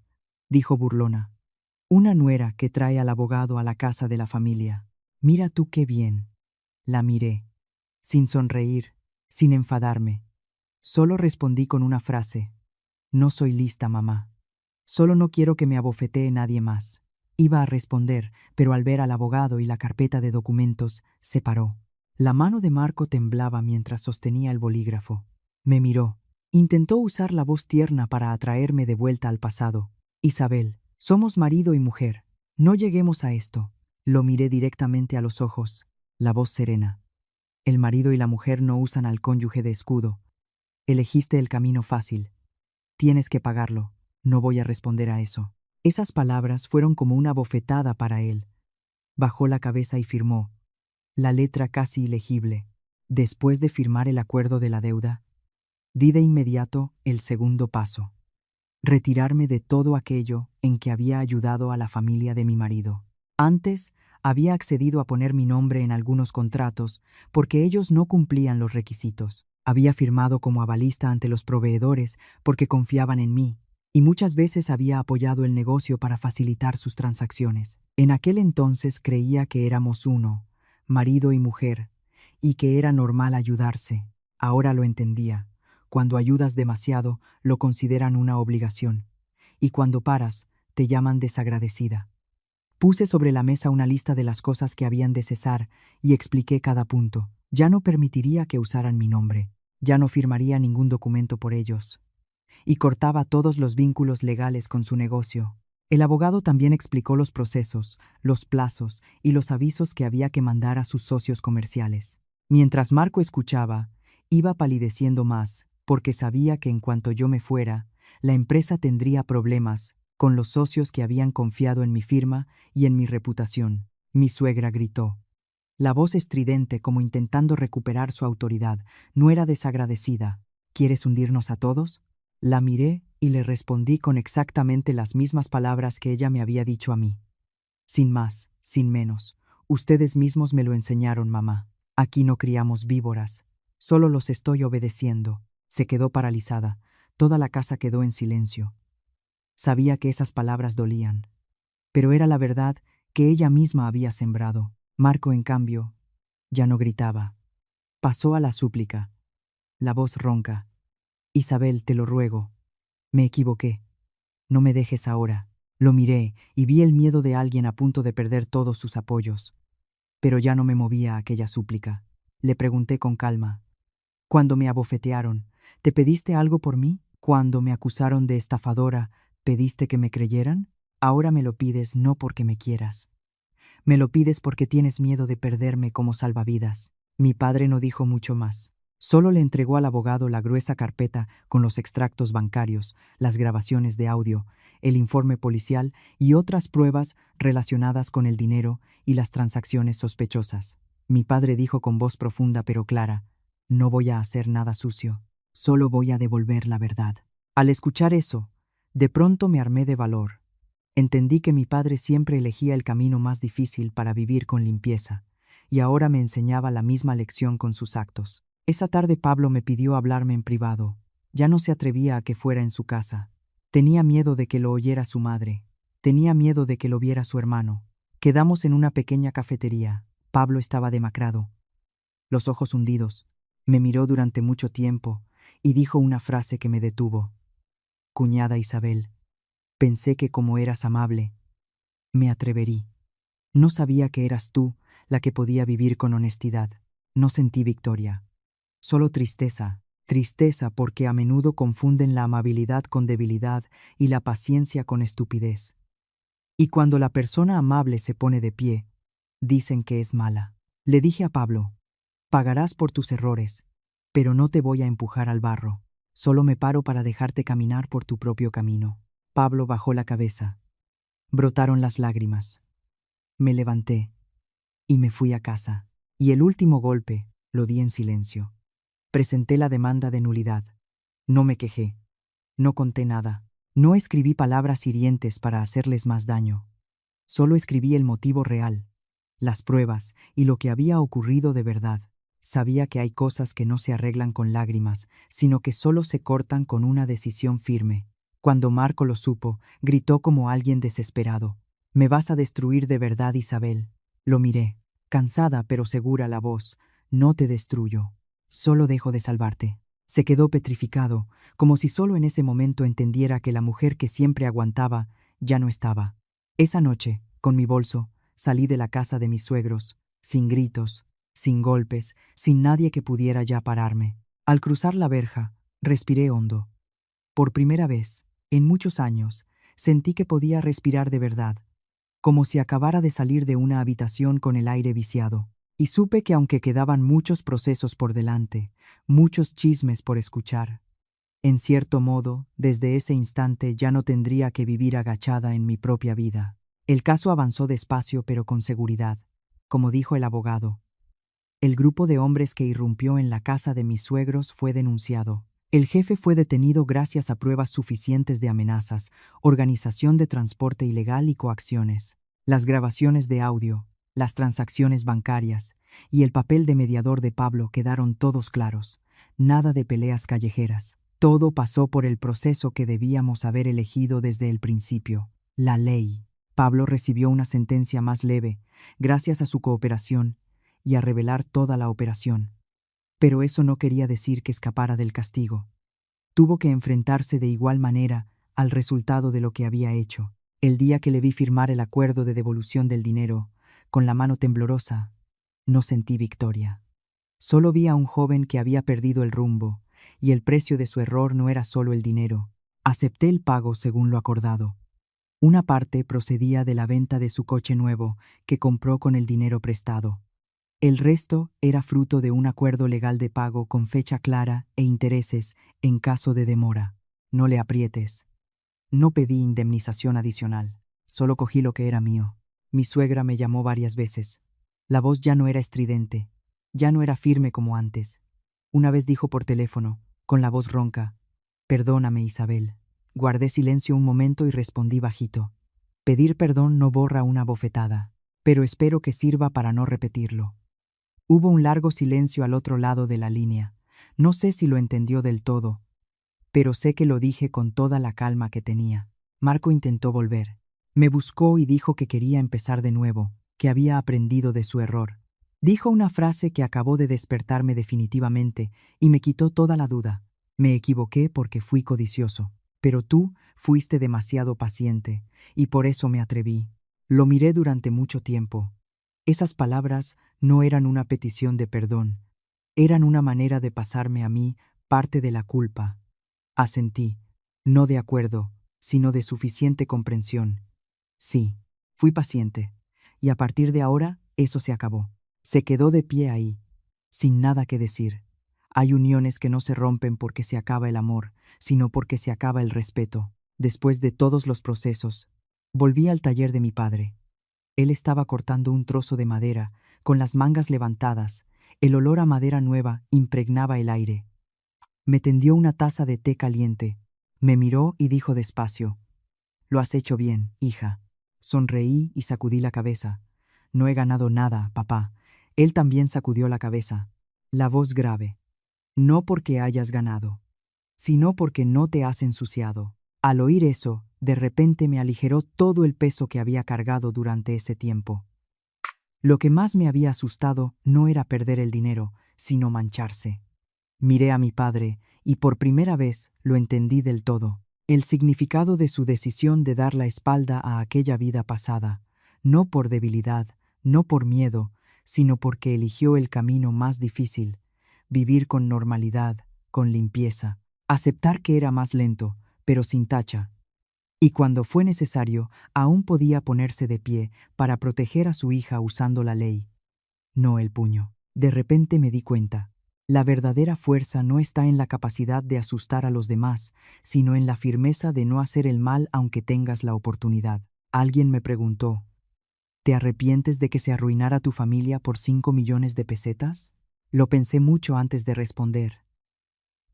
Dijo burlona: una nuera que trae al abogado a la casa de la familia. Mira tú qué bien. La miré, sin sonreír, sin enfadarme. Solo respondí con una frase: no soy lista, mamá. Solo no quiero que me abofetee nadie más. Iba a responder, pero al ver al abogado y la carpeta de documentos, se paró. La mano de Marco temblaba mientras sostenía el bolígrafo. Me miró. Intentó usar la voz tierna para atraerme de vuelta al pasado. Isabel, somos marido y mujer. No lleguemos a esto. Lo miré directamente a los ojos. La voz serena. El marido y la mujer no usan al cónyuge de escudo. Elegiste el camino fácil. Tienes que pagarlo. No voy a responder a eso. Esas palabras fueron como una bofetada para él. Bajó la cabeza y firmó, la letra casi ilegible. Después de firmar el acuerdo de la deuda, di de inmediato el segundo paso: retirarme de todo aquello en que había ayudado a la familia de mi marido. Antes, había accedido a poner mi nombre en algunos contratos porque ellos no cumplían los requisitos. Había firmado como avalista ante los proveedores porque confiaban en mí, y muchas veces había apoyado el negocio para facilitar sus transacciones. En aquel entonces creía que éramos uno, marido y mujer, y que era normal ayudarse. Ahora lo entendía. Cuando ayudas demasiado, lo consideran una obligación, y cuando paras, te llaman desagradecida. Puse sobre la mesa una lista de las cosas que habían de cesar y expliqué cada punto. Ya no permitiría que usaran mi nombre. Ya no firmaría ningún documento por ellos. y cortaba todos los vínculos legales con su negocio. El abogado también explicó los procesos, los plazos y los avisos que había que mandar a sus socios comerciales. Mientras Marco escuchaba, iba palideciendo más, porque sabía que en cuanto yo me fuera, la empresa tendría problemas con los socios que habían confiado en mi firma y en mi reputación. Mi suegra gritó. La voz estridente, como intentando recuperar su autoridad, no era desagradecida. ¿Quieres hundirnos a todos? La miré y le respondí con exactamente las mismas palabras que ella me había dicho a mí. Sin más, sin menos. Ustedes mismos me lo enseñaron, mamá. Aquí no criamos víboras. Solo los estoy obedeciendo. Se quedó paralizada. Toda la casa quedó en silencio. Sabía que esas palabras dolían. Pero era la verdad que ella misma había sembrado. Marco, en cambio, ya no gritaba. Pasó a la súplica. La voz ronca. Isabel, te lo ruego. Me equivoqué. No me dejes ahora. Lo miré y vi el miedo de alguien a punto de perder todos sus apoyos. Pero ya no me movía aquella súplica. Le pregunté con calma. Cuando me abofetearon, ¿te pediste algo por mí? Cuando me acusaron de estafadora, ¿pediste que me creyeran? Ahora me lo pides no porque me quieras. Me lo pides porque tienes miedo de perderme como salvavidas. Mi padre no dijo mucho más. Solo le entregó al abogado la gruesa carpeta con los extractos bancarios, las grabaciones de audio, el informe policial y otras pruebas relacionadas con el dinero y las transacciones sospechosas. Mi padre dijo con voz profunda pero clara, no voy a hacer nada sucio, solo voy a devolver la verdad. Al escuchar eso, de pronto me armé de valor. Entendí que mi padre siempre elegía el camino más difícil para vivir con limpieza, y ahora me enseñaba la misma lección con sus actos. Esa tarde Pablo me pidió hablarme en privado. Ya no se atrevía a que fuera en su casa. Tenía miedo de que lo oyera su madre. Tenía miedo de que lo viera su hermano. Quedamos en una pequeña cafetería. Pablo estaba demacrado, los ojos hundidos. Me miró durante mucho tiempo y dijo una frase que me detuvo. Cuñada Isabel, pensé que como eras amable, me atreverí. No sabía que eras tú la que podía vivir con honestidad. No sentí victoria. Solo tristeza, tristeza porque a menudo confunden la amabilidad con debilidad y la paciencia con estupidez. Y cuando la persona amable se pone de pie, dicen que es mala. Le dije a Pablo, pagarás por tus errores, pero no te voy a empujar al barro, solo me paro para dejarte caminar por tu propio camino. Pablo bajó la cabeza. Brotaron las lágrimas. Me levanté y me fui a casa, y el último golpe lo di en silencio. Presenté la demanda de nulidad. No me quejé. No conté nada. No escribí palabras hirientes para hacerles más daño. Solo escribí el motivo real, las pruebas y lo que había ocurrido de verdad. Sabía que hay cosas que no se arreglan con lágrimas, sino que solo se cortan con una decisión firme. Cuando Marco lo supo, gritó como alguien desesperado. «Me vas a destruir de verdad, Isabel». Lo miré, cansada pero segura la voz. «No te destruyo. Solo dejo de salvarte». Se quedó petrificado, como si solo en ese momento entendiera que la mujer que siempre aguantaba ya no estaba. Esa noche, con mi bolso, salí de la casa de mis suegros, sin gritos, sin golpes, sin nadie que pudiera ya pararme. Al cruzar la verja, respiré hondo. Por primera vez, en muchos años, sentí que podía respirar de verdad, como si acabara de salir de una habitación con el aire viciado. Y supe que aunque quedaban muchos procesos por delante, muchos chismes por escuchar, en cierto modo, desde ese instante ya no tendría que vivir agachada en mi propia vida. El caso avanzó despacio pero con seguridad. Como dijo el abogado, el grupo de hombres que irrumpió en la casa de mis suegros fue denunciado. El jefe fue detenido gracias a pruebas suficientes de amenazas, organización de transporte ilegal y coacciones. Las grabaciones de audio, las transacciones bancarias y el papel de mediador de Pablo quedaron todos claros. Nada de peleas callejeras. Todo pasó por el proceso que debíamos haber elegido desde el principio, la ley. Pablo recibió una sentencia más leve, gracias a su cooperación y a revelar toda la operación. Pero eso no quería decir que escapara del castigo. Tuvo que enfrentarse de igual manera al resultado de lo que había hecho. El día que le vi firmar el acuerdo de devolución del dinero, con la mano temblorosa, no sentí victoria. Solo vi a un joven que había perdido el rumbo, y el precio de su error no era solo el dinero. Acepté el pago según lo acordado. Una parte procedía de la venta de su coche nuevo, que compró con el dinero prestado. El resto era fruto de un acuerdo legal de pago con fecha clara e intereses en caso de demora. No le aprietes. No pedí indemnización adicional, solo cogí lo que era mío. Mi suegra me llamó varias veces. La voz ya no era estridente, ya no era firme como antes. Una vez dijo por teléfono, con la voz ronca: «Perdóname, Isabel». Guardé silencio un momento y respondí bajito: «Pedir perdón no borra una bofetada, pero espero que sirva para no repetirlo». Hubo un largo silencio al otro lado de la línea. No sé si lo entendió del todo, pero sé que lo dije con toda la calma que tenía. Marco intentó volver. Me buscó y dijo que quería empezar de nuevo, que había aprendido de su error. Dijo una frase que acabó de despertarme definitivamente y me quitó toda la duda. Me equivoqué porque fui codicioso, pero tú fuiste demasiado paciente y por eso me atreví. Lo miré durante mucho tiempo. Esas palabras no eran una petición de perdón, eran una manera de pasarme a mí parte de la culpa. Asentí, no de acuerdo, sino de suficiente comprensión. Sí, fui paciente, y a partir de ahora eso se acabó. Se quedó de pie ahí, sin nada que decir. Hay uniones que no se rompen porque se acaba el amor, sino porque se acaba el respeto. Después de todos los procesos, volví al taller de mi padre. Él estaba cortando un trozo de madera, con las mangas levantadas. El olor a madera nueva impregnaba el aire. Me tendió una taza de té caliente. Me miró y dijo despacio: «Lo has hecho bien, hija». Sonreí y sacudí la cabeza. «No he ganado nada, papá». Él también sacudió la cabeza. La voz grave: «No porque hayas ganado, sino porque no te has ensuciado». Al oír eso, de repente me aligeró todo el peso que había cargado durante ese tiempo. Lo que más me había asustado no era perder el dinero, sino mancharse. Miré a mi padre y por primera vez lo entendí del todo. El significado de su decisión de dar la espalda a aquella vida pasada, no por debilidad, no por miedo, sino porque eligió el camino más difícil: vivir con normalidad, con limpieza, aceptar que era más lento, pero sin tacha. Y cuando fue necesario, aún podía ponerse de pie para proteger a su hija usando la ley, no el puño. De repente me di cuenta. La verdadera fuerza no está en la capacidad de asustar a los demás, sino en la firmeza de no hacer el mal aunque tengas la oportunidad. Alguien me preguntó: «¿Te arrepientes de que se arruinara tu familia por 5 millones de pesetas?» Lo pensé mucho antes de responder.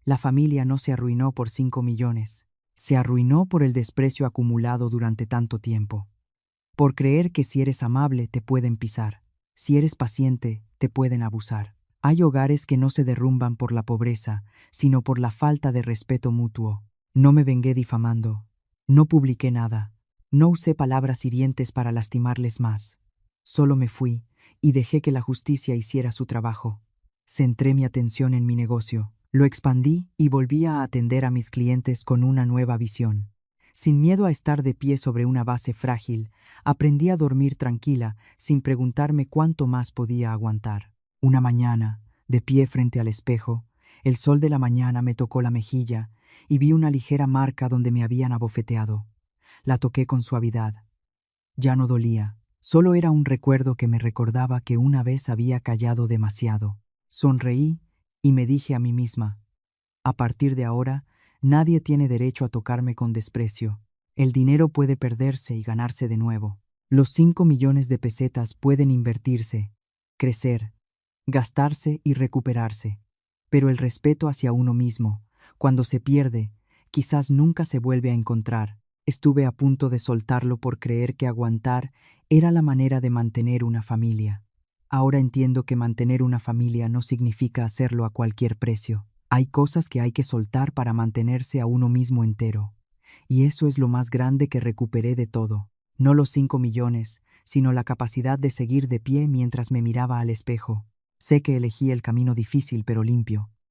La familia no se arruinó por 5 millones. Se arruinó por el desprecio acumulado durante tanto tiempo. Por creer que si eres amable te pueden pisar. Si eres paciente, te pueden abusar. Hay hogares que no se derrumban por la pobreza, sino por la falta de respeto mutuo. No me vengué difamando. No publiqué nada. No usé palabras hirientes para lastimarles más. Solo me fui y dejé que la justicia hiciera su trabajo. Centré mi atención en mi negocio. Lo expandí y volví a atender a mis clientes con una nueva visión. Sin miedo a estar de pie sobre una base frágil, aprendí a dormir tranquila sin preguntarme cuánto más podía aguantar. Una mañana, de pie frente al espejo, el sol de la mañana me tocó la mejilla y vi una ligera marca donde me habían abofeteado. La toqué con suavidad. Ya no dolía, solo era un recuerdo que me recordaba que una vez había callado demasiado. Sonreí y me dije a mí misma: «A partir de ahora, nadie tiene derecho a tocarme con desprecio. El dinero puede perderse y ganarse de nuevo. Los 5 millones de pesetas pueden invertirse, crecer, gastarse y recuperarse. Pero el respeto hacia uno mismo, cuando se pierde, quizás nunca se vuelve a encontrar». Estuve a punto de soltarlo por creer que aguantar era la manera de mantener una familia. Ahora entiendo que mantener una familia no significa hacerlo a cualquier precio. Hay cosas que hay que soltar para mantenerse a uno mismo entero. Y eso es lo más grande que recuperé de todo. No los 5 millones, sino la capacidad de seguir de pie mientras me miraba al espejo. Sé que elegí el camino difícil pero limpio.